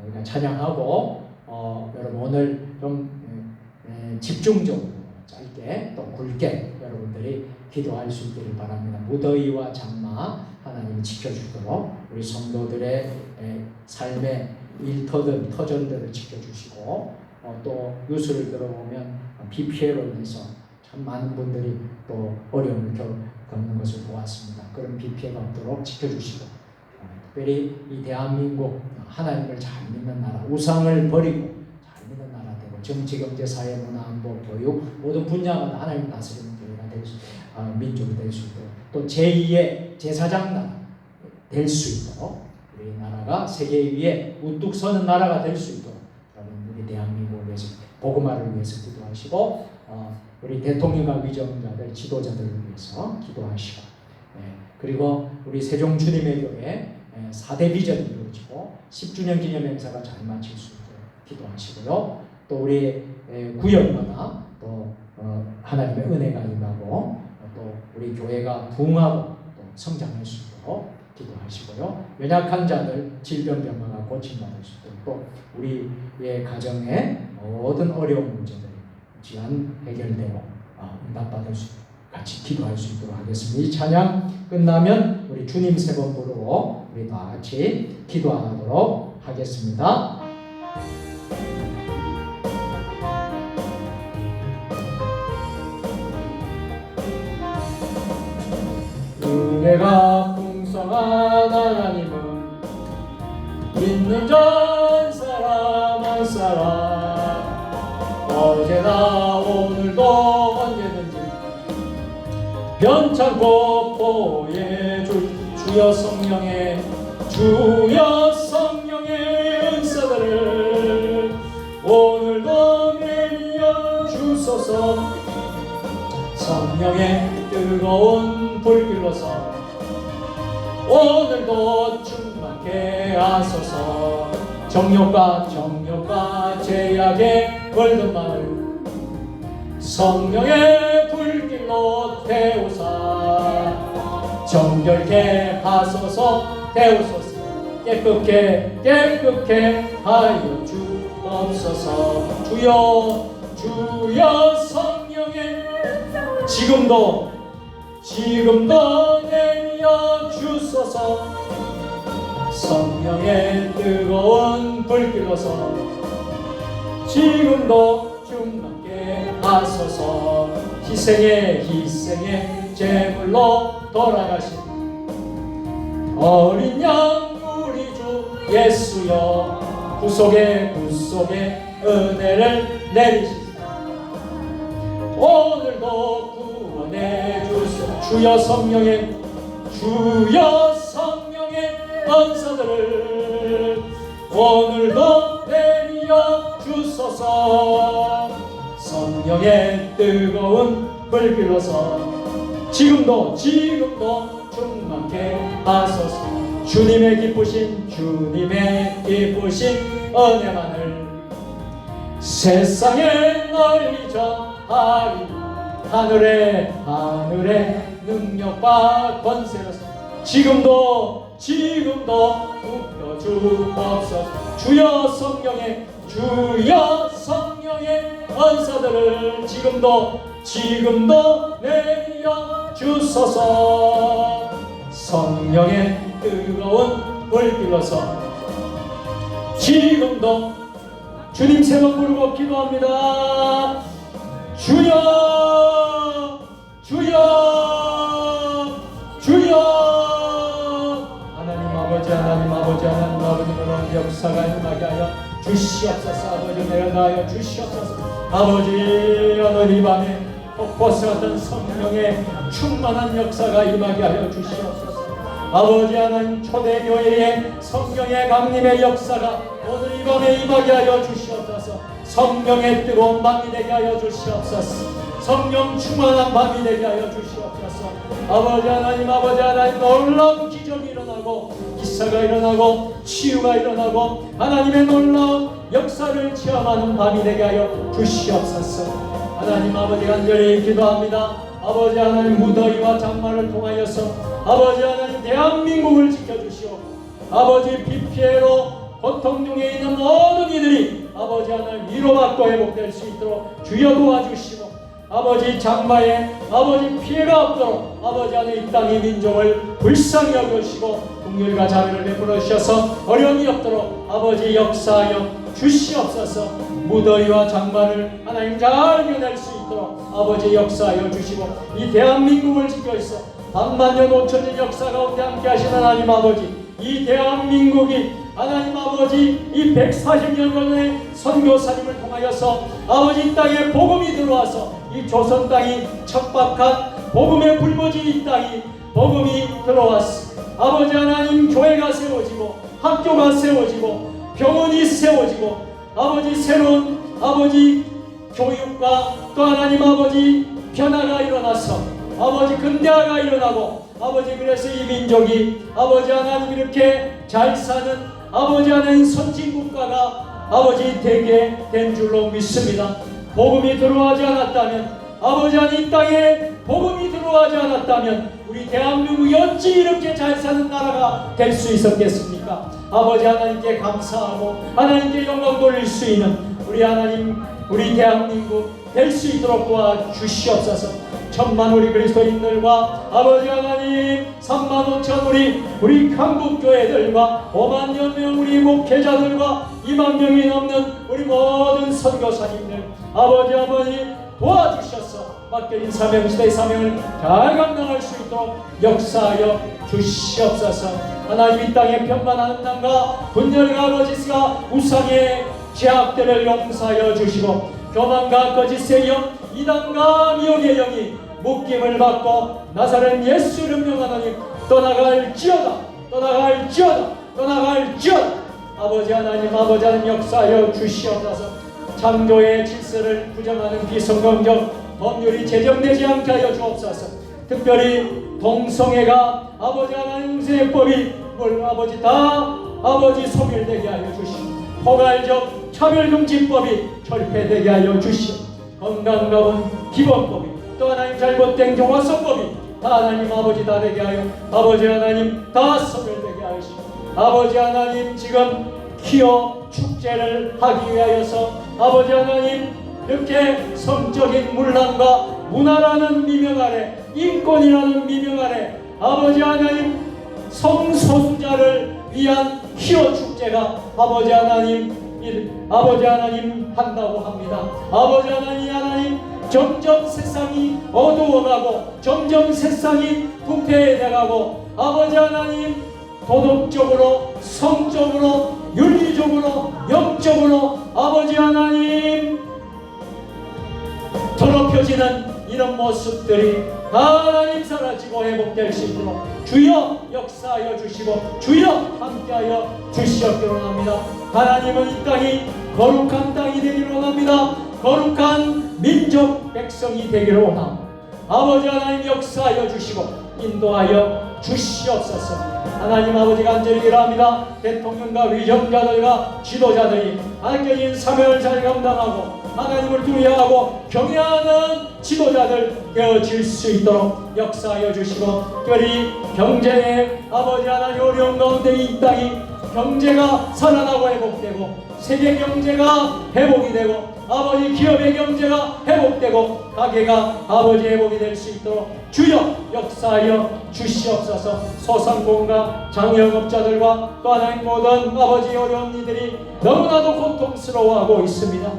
우리가 찬양하고 여러분 오늘 좀 집중적으로 짧게 또 굵게 여러분들이 기도할 수 있기를 바랍니다. 무더위와 장마 하나하나 하나님이 지켜주도록 우리 성도들의 삶의 일터들, 터전들을 지켜주시고 또 뉴스를 들어보면 비 피해로 인해서 참 많은 분들이 또 어려움을 겪는 것을 보았습니다. 그런 비 피해가 없도록 지켜주시고 특별히 이 대한민국 하나님을 잘 믿는 나라, 우상을 버리고 잘 믿는 나라 되고 정치, 경제, 사회, 문화, 안보, 교육 모든 분야마다 하나님 다스리는 교회가 될 수, 민족이 될 수 있도록 또 제2의 제사장 나라 될 수 있도록 우리 나라가 세계 위에 우뚝 서는 나라가 될 수 있도록 여러분 우리 대한민국을 위해서 복음화를 위해서 기도하시고 우리 대통령과 위정자들 지도자들을 위해서 기도하시고 그리고 우리 세종 주님의 교회 4대 비전이 이루어지고 10주년 기념 행사가 잘 마칠 수 있도록 기도하시고요. 또 우리 구역마다 또 하나님의 은혜가 임하고 또 우리 교회가 부흥하고 또 성장할 수 있도록 기도하시고요. 연약한 자들 질병병마가 고침받을 수 있도록 또 우리의 가정의 모든 어려운 문제들이 지연 해결되고 응답받을 수 있도록 같이 기도할 수 있도록 하겠습니다. 이 찬양 끝나면 우리 주님 세 번 부르고 우리 다 같이 기도하도록 하겠습니다. 은혜가 풍성한 하나님은 믿는 전 사람 한 사람 어제나 오늘도 언제든지 변창고 보여줄 주여 성령의 은사들을 오늘도 내려 주소서. 성령의 뜨거운 불길로서 오늘도 충만케 하소서. 정욕과 죄악의 월급만을 성령의 불길로 태우사 정결케 하소서. 태우소서. 깨끗게 하여 주옵소서. 주여 성령의 지금도 내려 주소서. 성령의 뜨거운 불길로서 지금도 충만케 하소서. 희생의 제물로 돌아가신 어린 양 우리 주 예수여 구속의 은혜를 내리시사 오늘도 구원해 주소서. 주여 성령의 은사들을 오늘도 내려 주소서. 성령의 뜨거운 불길로서 지금도 충만케 하소서. 주님의 기쁘신 은혜만을 세상에 널리 전하리. 하늘의 능력과 권세로서 지금도 웃겨 주옵소서. 주여 성령의 은사들을 지금도 내려 주소서. 성령의 뜨거운 불길로서 지금도 주님 세 번 부르고 기도합니다. 주여 하나님 아버지 그런 역사가 임하게 하여 주시옵소서. 아버지 내려놔여 주시옵소서. 아버지 오늘 이 밤에 폭포수 같은 성령의 충만한 역사가 임하게 하여 주시옵소서. 아버지 하나님 초대교회의 성령의 강림의 역사가 오늘 이 밤에 임하게 하여 주시옵소서. 성령의 뜨거운 밤이 되게 하여 주시옵소서. 성령 충만한 밤이 되게 하여 주시옵소서. 아버지 하나님 놀라운 기적이 일어나고 기사가 일어나고 치유가 일어나고 하나님의 놀라운 역사를 체험하는 밤이 되게 하여 주시옵소서. 하나님 아버지 간절히 기도합니다. 아버지 하나님 무더위와 장마를 통하여서 아버지 하나님 대한민국을 지켜주시오. 아버지 비 피해로 고통 중에 있는 모든 이들이 아버지 하나님 위로받고 회복될 수 있도록 주여 도와주시고 아버지 장마에 아버지 피해가 없도록 아버지 안에 이 땅의 민족을 불쌍히 여겨주시고 긍휼과 자비를 베풀어 주셔서 어려움이 없도록 아버지 역사하여 주시옵소서. 무더위와 장마를 하나님 잘 이겨낼 수 있도록 아버지 역사하여 주시고 이 대한민국을 지켜주셔 100만 년 5천 년 역사 가운데 함께 하시는 하나님 아버지, 이 대한민국이 하나님 아버지 이 140년간의 선교사님을 통하여서 아버지 이 땅에 복음이 들어와서 이 조선 땅이 척박한 복음의 불모지 이 땅이 복음이 들어왔어. 아버지 하나님 교회가 세워지고 학교가 세워지고 병원이 세워지고 아버지 새로운 아버지 교육과 또 하나님 아버지 변화가 일어나서 아버지 근대화가 일어나고 아버지 그래서 이 민족이 아버지 하나님 이렇게 잘 사는 아버지 하나님 선진국가가 아버지 되게 된 줄로 믿습니다. 복음이 들어가지 않았다면 아버지 하나님 이 땅에 복음이 들어가지 않았다면 우리 대한민국이 어찌 이렇게 잘 사는 나라가 될 수 있었겠습니까? 아버지 하나님께 감사하고 하나님께 영광 돌릴 수 있는 우리 하나님 우리 대한민국 될 수 있도록 도와주시옵소서. 천만 우리 그리스도인들과 아버지 하나님 3만 5천 우리 한국교회들과 5만 명 우리 목회자들과 2만 명이 넘는 우리 모든 선교사님들 아버지 도와주셔서 맡겨진 사명 시대의 사명을 잘 감당할 수 있도록 역사하여 주시옵소서. 하나님 이 땅에 평안한 땅과 분열과 거짓과 우상의 죄악들을 용서하여 주시고 교만과 거짓의 영 이단과 미혹의 영이 묶임을 받고 나사렛 예수를 명하노니 떠나갈지어다. 아버지 하나님 역사하여 주시옵소서. 창조의 질서를 부정하는 비성경적 법률이 제정되지 않게 하여 주옵소서. 특별히 동성애가 아버지 하나님 세법이 아버지 소멸되게 하여 주시고 포괄적 차별금지법이 철폐되게 하여 주시고 건강가원 기본법이 또 하나님 잘못된 교화성법이 다 하나님 아버지 다 되게 하여 아버지 하나님 다 소멸되게 하시고 아버지 하나님 지금 기어 축제를 하기 위하여서 아버지 하나님 이렇게 성적인 문란과 문화라는 미명 아래 인권이라는 미명 아래 아버지 하나님 성소수자를 위한 기어 축제가 아버지 하나님 한다고 합니다. 아버지 하나님 점점 세상이 어두워가고 점점 세상이 부패해가고 아버지 하나님 도덕적으로 성적으로 윤리적으로 영적으로 아버지 하나님 더럽혀지는 이런 모습들이 하나님 사라지고 회복될 수 있도록 주여 역사하여 주시고 주여 함께하여 주시옵기를 원합니다. 하나님은 이 땅이 거룩한 땅이 되기를 원합니다. 거룩한 민족 백성이 되기를 원합니다. 아버지 하나님 역사하여 주시고 인도하여 주시옵소서. 하나님 아버지 간절히 기도합니다. 대통령과 위정자들과 지도자들이 맡겨진 사명을 잘 감당하고 하나님을 두려워하고 경외하는 지도자들 되어질 수 있도록 역사하여 주시고 특별히 경제의 아버지 하나님 어려운 가운데 이 땅이 경제가 살아나고 회복되고 세계 경제가 회복이 되고 아버지 기업의 경제가 회복되고 가게가 아버지 회복이 될 수 있도록 주여 역사하여 주시옵소서. 소상공인과 장영업자들과 또 하나님 모든 아버지 어려운 이들이 너무나도 고통스러워하고 있습니다.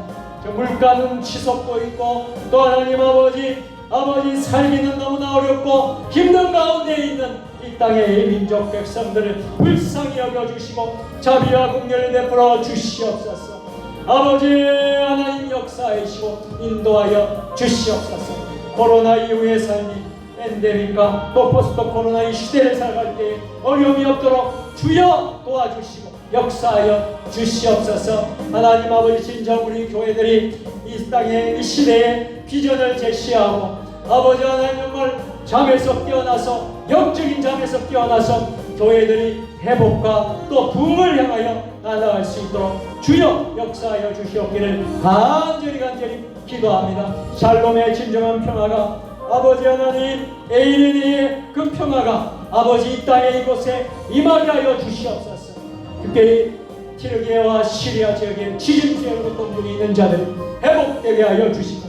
물가는 치솟고 있고 또 하나님 아버지 살기는 너무나 어렵고 힘든 가운데 있는 이 땅의 민족 백성들을 불쌍히 여겨주시고 자비와 긍휼을 베풀어 주시옵소서. 아버지 하나님 역사하시고 인도하여 주시옵소서. 코로나 이후의 삶이 엔데믹과 또 포스트 코로나의 시대를 살아갈 때 어려움이 없도록 주여 도와주시고 역사하여 주시옵소서. 하나님 아버지 진정 우리 교회들이 이 땅의 이 시대에 비전을 제시하고 아버지 하나님 정말 잠에서 깨어나서 영적인 잠에서 깨어나서 교회들이 회복과 또 부흥을 향하여 나아갈 수 있도록 주여 역사하여 주시옵기를 간절히 기도합니다. 샬롬의 진정한 평화가 아버지 하나님 에이레니의 그 평화가 아버지 이 땅에 이곳에 임하게 하여 주시옵소서. 특별히 튀르기아와 시리아 지역에 지진 피해로 고통 중에 있는 자들 회복되게 하여 주시고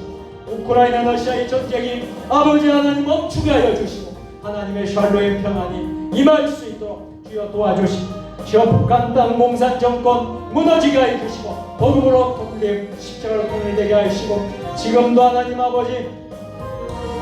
우크라이나 러시아의 전쟁이 아버지 하나님 멈추게 하여 주시고 하나님의 샬로의 평안이 임할 수 있도록 주여 도와주시고 주여 북한 땅 공산 정권 무너지게 하여 주시고 복음으로 통일 십자가로 통일되게 하시고 지금도 하나님 아버지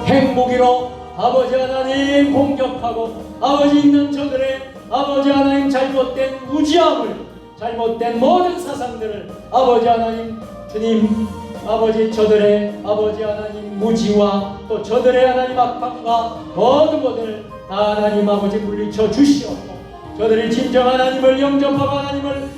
핵무기로 아버지 하나님 공격하고 아버지 있는 저들의 아버지 하나님 잘못된 무지함을 잘못된 모든 사상들을 아버지 하나님 주님 아버지 저들의 아버지 하나님 무지와 또 저들의 하나님 악함과 모든 것들을 다 하나님 아버지 물리쳐 주시옵고 저들이 진정 하나님을 영접하고 하나님을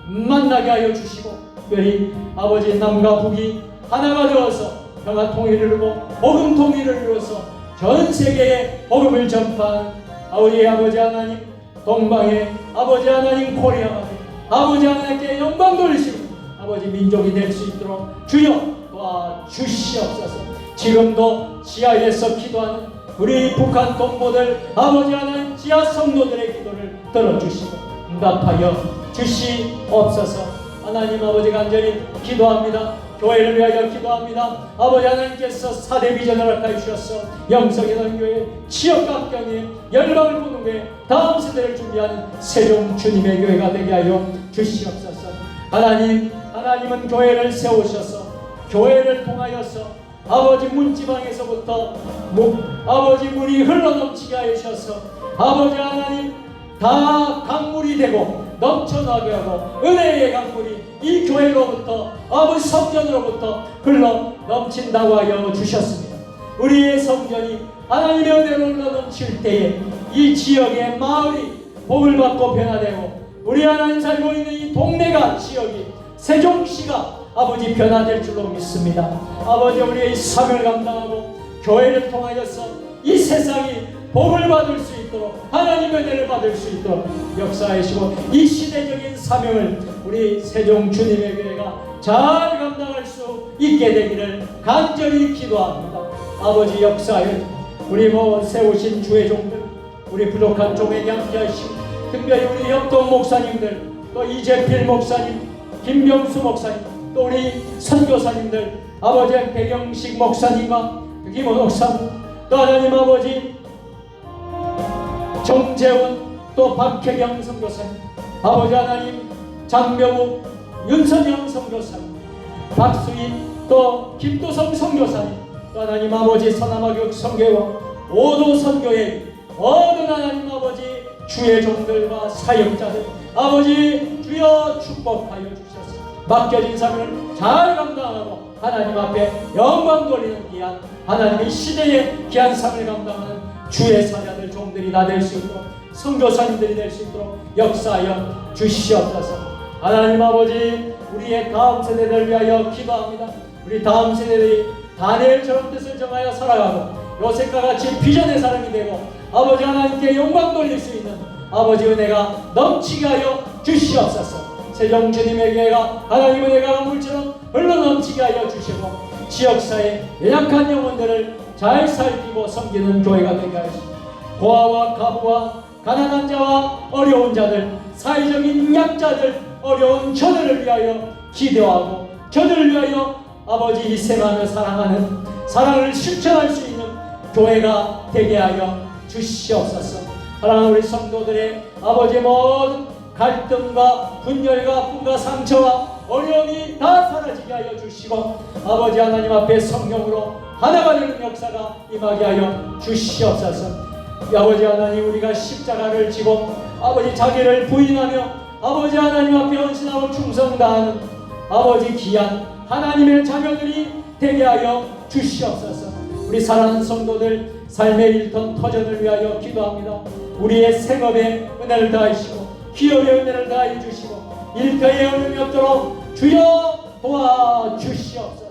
만나게 하여 주시고 특별히 아버지 남과 북이 하나가 되어서 평화 통일을 이루고 복음 통일을 이루어서 전 세계에 복음을 전파하는 우리 아버지 하나님 동방의 아버지 하나님 코리아가 아버지 하나님께 영광 돌리시고 아버지 민족이 될 수 있도록 주여 도와주시옵소서. 지금도 지하에서 기도하는 우리 북한 동포들 아버지 하나님 지하 성도들의 기도를 들어주시고 응답하여 주시옵소서. 하나님 아버지 간절히 기도합니다. 교회를 위하여 기도합니다. 아버지 하나님께서 4대 비전을 허락하여 주셔서 영성의 선교회 지역각경에 열방을 보는 교회 다음 세대를 준비하는 세종 주님의 교회가 되게 하여 주시옵소서. 하나님은 교회를 세우셔서 교회를 통하여서 아버지 문지방에서부터 아버지 물이 흘러넘치게 하셔서 아버지 하나님 다 강물이 되고 넘쳐나게 하고 은혜의 강물이 이 교회로부터 아버지 성전으로부터 흘러 넘친다고 하여 주셨습니다. 우리의 성전이 하나님의 은혜로 흘러 넘칠 때에 이 지역의 마을이 복을 받고 변화되고 우리 하나님 살고 있는 이 동네가 지역이 세종시가 아버지 변화될 줄로 믿습니다. 아버지 우리의 사명을 감당하고 교회를 통하여서 이 세상이 복을 받을 수 있도록 하나님의 은혜를 받을 수 있도록 역사하시고 이 시대적인 사명을 우리 세종 주님의 교회가 잘 감당할 수 있게 되기를 간절히 기도합니다. 아버지 역사하여 우리 세우신 주의 종들 우리 부족한 종에게 함께 하시고 특별히 우리 협동 목사님들 또 이재필 목사님 김병수 목사님 또 우리 선교사님들 아버지 백영식 목사님과 김원 목사님 또 하나님 아버지 정재원 또 박혜경 선교사님 아버지 하나님 장명욱 윤선영 선교사님 박수인 또 김도성 선교사님 또 하나님 아버지 서남아교육 선교회와 오도 선교회 모든 하나님 아버지 주의 종들과 사역자들 아버지 주여 축복하여 주셔서 맡겨진 사명을 잘 감당하고 하나님 앞에 영광 돌리는 귀한 하나님의 시대의 귀한 삶을 감당하는 주의 사자들 종들이 다 될 수 있도록 선교사님들이 될 수 있도록 역사하여 주시옵소서. 하나님 아버지 우리의 다음 세대를 위하여 기도합니다. 우리 다음 세대들이 다니엘처럼 뜻을 정하여 살아가고 요셉과 같이 비전의 사람이 되고 아버지 하나님께 영광 돌릴 수 있는 아버지 은혜가 넘치게 하여 주시옵소서. 세종 주님의 교회가 하나님의 은혜가 물처럼 흘러넘치게 하여 주시고 지역사회 연약한 영혼들을 잘 살피고 섬기는 교회가 되게 하시고 고아와 가부와 가난한 자와 어려운 자들 사회적인 약자들 어려운 저들을 위하여 기도하고 저들을 위하여 아버지 희생하며 사랑하는 사랑을 실천할 수 있는 교회가 되게 하여 주시옵소서. 사랑하는 우리 성도들의 아버지 모든 갈등과 분열과 아픔과 상처와 어려움이 다 사라지게 하여 주시고 아버지 하나님 앞에 성령으로 하나가 되는 역사가 임하게 하여 주시옵소서. 아버지 하나님 우리가 십자가를 지고 아버지 자기를 부인하며 아버지 하나님 앞에 헌신하고 충성 다하는 아버지 귀한 하나님의 자녀들이 되게 하여 주시옵소서. 우리 사랑하는 성도들 삶의 일터 터전을 위하여 기도합니다. 우리의 생업에 은혜를 다하시고 기업의 은혜를 다해 주시고 일터에 어려움이 없도록 주여 도와주시옵소서.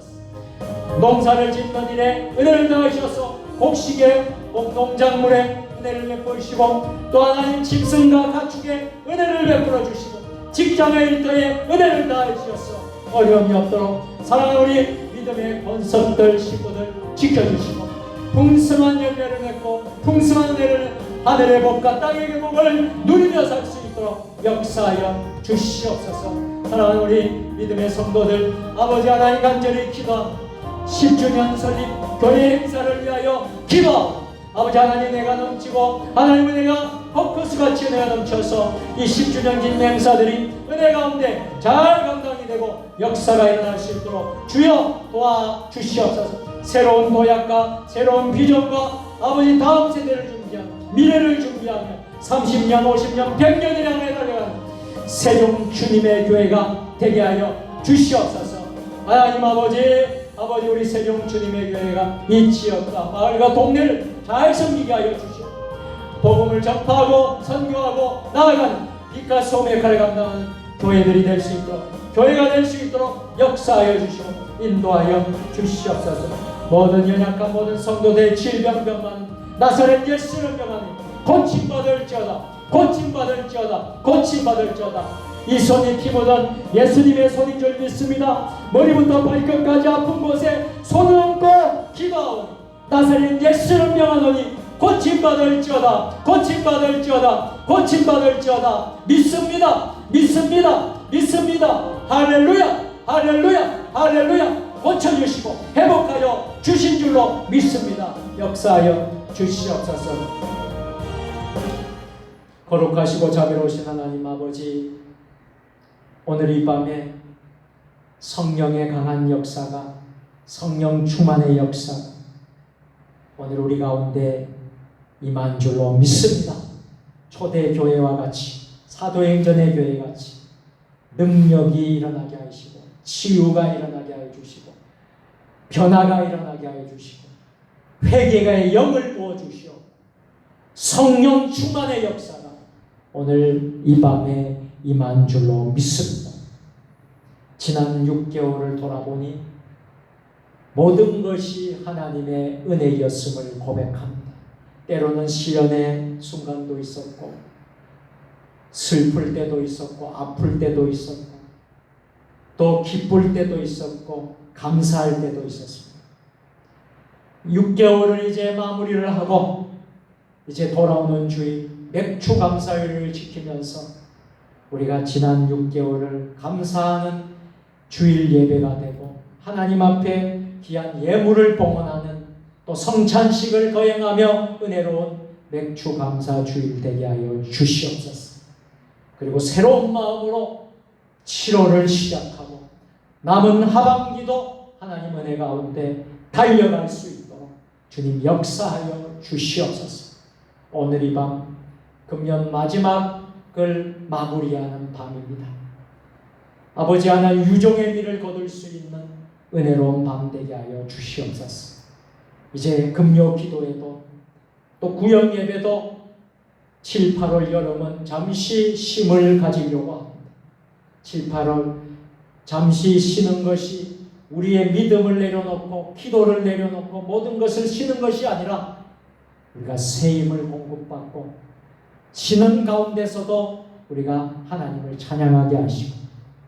농사를 짓는 일에 은혜를 다하셔서 곡식에 농작물에 은혜를 베푸시고 또 하나님 짐승과 가축에 은혜를 베풀어 주시고 직장의 일터에 은혜를 다해 주셔서 어려움이 없도록 사랑하는 우리 믿음의 권속들 식구들 지켜주시고 풍성한 열매를 맺고 풍성한 은혜를 하늘의 복과 땅의 복을 누리며 살 수 있도록 역사하여 주시옵소서. 사랑하는 우리 믿음의 성도들 아버지 하나님 간절히 기도합니다. 10주년 설립 교회 행사를 위하여 기도. 아버지 하나님, 내가 넘치고 하나님의 은혜가 헛구스같이 은혜가 넘쳐서 이 10주년 긴 행사들이 은혜 가운데 잘 감당이 되고 역사가 일어날 수 있도록 주여 도와주시옵소서. 새로운 도약과 새로운 비전과 아버지 다음 세대를 준비하며 미래를 준비하며 30년, 50년, 100년을 향해 달려가는 세종 주님의 교회가 되게 하여 주시옵소서. 하나님 아버지 우리 세종 주님의 교회가 이 지역과 마을과 동네를 잘 섬기게 하여 주시옵소서. 복음을 전파하고 선교하고 나아가는 빛과 소음의 칼을 감당하는 교회들이 될 수 있도록, 교회가 될 수 있도록 역사하여 주시고 인도하여 주시옵소서. 모든 연약한 모든 성도들 질병병만 나사렛 예수를 병하니 고침받을지어다. 이 손이 피 묻은 예수님의 손인 줄 믿습니다. 머리부터 발끝까지 아픈 곳에 손을 얹고 기도하오니 나사렛 예수를 명하노니 고침받을지어다. 믿습니다. 할렐루야. 고쳐주시고 회복하여 주신 줄로 믿습니다. 역사하여 주시옵소서. 거룩하시고 자비로우신 하나님 아버지, 오늘 이 밤에 성령의 강한 역사가, 성령 충만의 역사가 오늘 우리 가운데 임한 줄로 믿습니다. 초대교회와 같이, 사도행전의 교회같이 능력이 일어나게 하시고 치유가 일어나게 하여 주시고 변화가 일어나게 하여 주시고 회개의 영을 부어주시오. 성령 충만의 역사가 오늘 이 밤에 임한 줄로 믿습니다. 지난 6개월을 돌아보니 모든 것이 하나님의 은혜였음을 고백합니다. 때로는 시련의 순간도 있었고, 슬플 때도 있었고, 아플 때도 있었고, 또 기쁠 때도 있었고, 감사할 때도 있었습니다. 6개월을 이제 마무리를 하고 이제 돌아오는 주일 맥주 감사일을 지키면서 우리가 지난 6개월을 감사하는 주일 예배가 되고 하나님 앞에 귀한 예물을 봉헌하는 또 성찬식을 거행하며 은혜로운 맥주 감사 주일 되게 하여 주시옵소서. 그리고 새로운 마음으로 7월을 시작하고 남은 하반기도 하나님 은혜 가운데 달려갈 수 있도록 주님 역사하여 주시옵소서. 오늘 이 밤 금년 마지막을 마무리하는 밤입니다. 아버지 하나님 유종의 미를 거둘 수 있는 은혜로운 밤 되게 하여 주시옵소서. 이제 금요 기도에도 또 구역 예배도 7, 8월 여름은 잠시 쉼을 가지려고 합니다. 7, 8월 잠시 쉬는 것이 우리의 믿음을 내려놓고 기도를 내려놓고 모든 것을 쉬는 것이 아니라 우리가 새 힘을 공급받고 쉬는 가운데서도 우리가 하나님을 찬양하게 하시고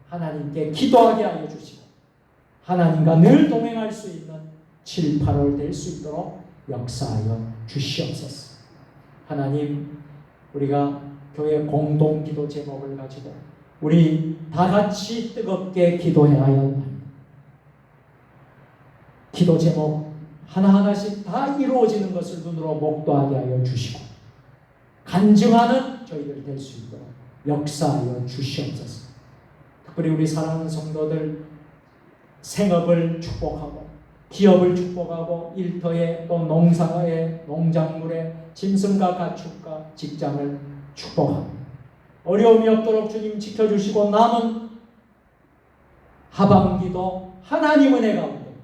하나님께 기도하게 하여 주시고 하나님과 늘 동행할 수 있는 7, 8월 될 수 있도록 역사하여 주시옵소서. 하나님, 우리가 교회 공동기도 제목을 가지고 우리 다 같이 뜨겁게 기도해야 합니다. 기도 제목 하나하나씩 다 이루어지는 것을 눈으로 목도하게 하여 주시고 간증하는 저희들 될 수 있도록 역사하여 주시옵소서. 특별히 우리 사랑하는 성도들 생업을 축복하고 기업을 축복하고 일터에 또 농사에 농작물에 짐승과 가축과 직장을 축복합니다. 어려움이 없도록 주님 지켜주시고 남은 하반기도 하나님 은혜 가운데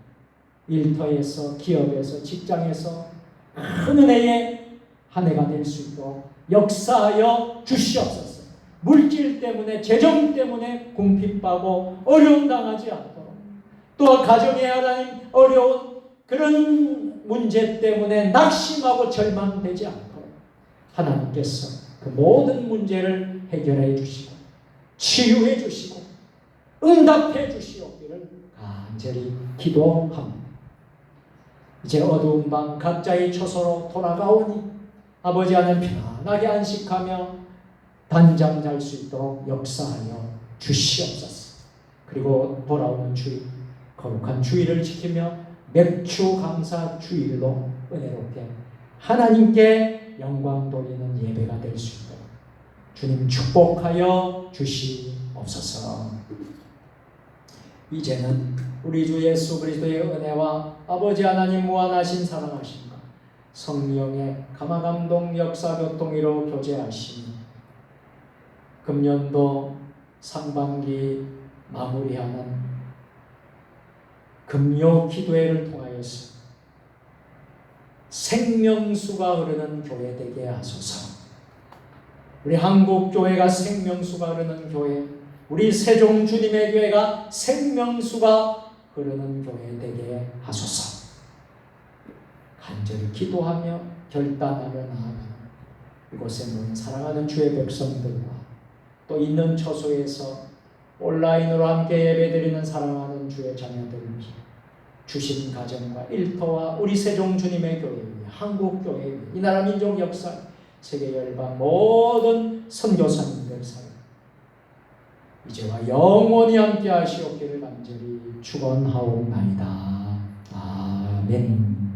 일터에서 기업에서 직장에서 큰 은혜의 한 해가 될 수 있도록 역사하여 주시옵소서. 물질 때문에 재정 때문에 궁핍하고 어려움 당하지 않도록 또 가정의 하나님 어려운 그런 문제 때문에 낙심하고 절망되지 않도록 하나님께서 그 모든 문제를 해결해 주시고 치유해 주시고 응답해 주시옵기를 간절히 기도합니다. 이제 어두운 밤 각자의 처소로 돌아가오니 아버지 하나님 편안하게 안식하며 단잠 잘 수 있도록 역사하여 주시옵소서. 그리고 돌아오는 주일 거룩한 주일을 지키며 맥주 감사 주일로 은혜롭게 하나님께 영광 돌리는 예배가 될 수 있도록 주님 축복하여 주시옵소서. 이제는 우리 주 예수 그리스도의 은혜와 아버지 하나님 무한하신 사랑하심과 성령의 감화감동 역사 교통으로 교제하시니 금년도 상반기 마무리하는 금요 기도회를 통하여서 생명수가 흐르는 교회 되게 하소서. 우리 한국교회가 생명수가 흐르는 교회, 우리 세종 주님의 교회가 생명수가 흐르는 교회 되게 하소서. 간절히 기도하며 결단하며 나아가는 이곳에 모인 사랑하는 주의 백성들과 또 있는 처소에서 온라인으로 함께 예배드리는 사랑하는 주의 자녀들 위해 주신 가정과 일터와 우리 세종 주님의 교회 위해 한국교회 위해 이 나라 민족 역사 세계 열방 모든 선교사님들 사랑 이제와 영원히 함께 하시옵기를 간절히 축원하옵나이다. 아멘.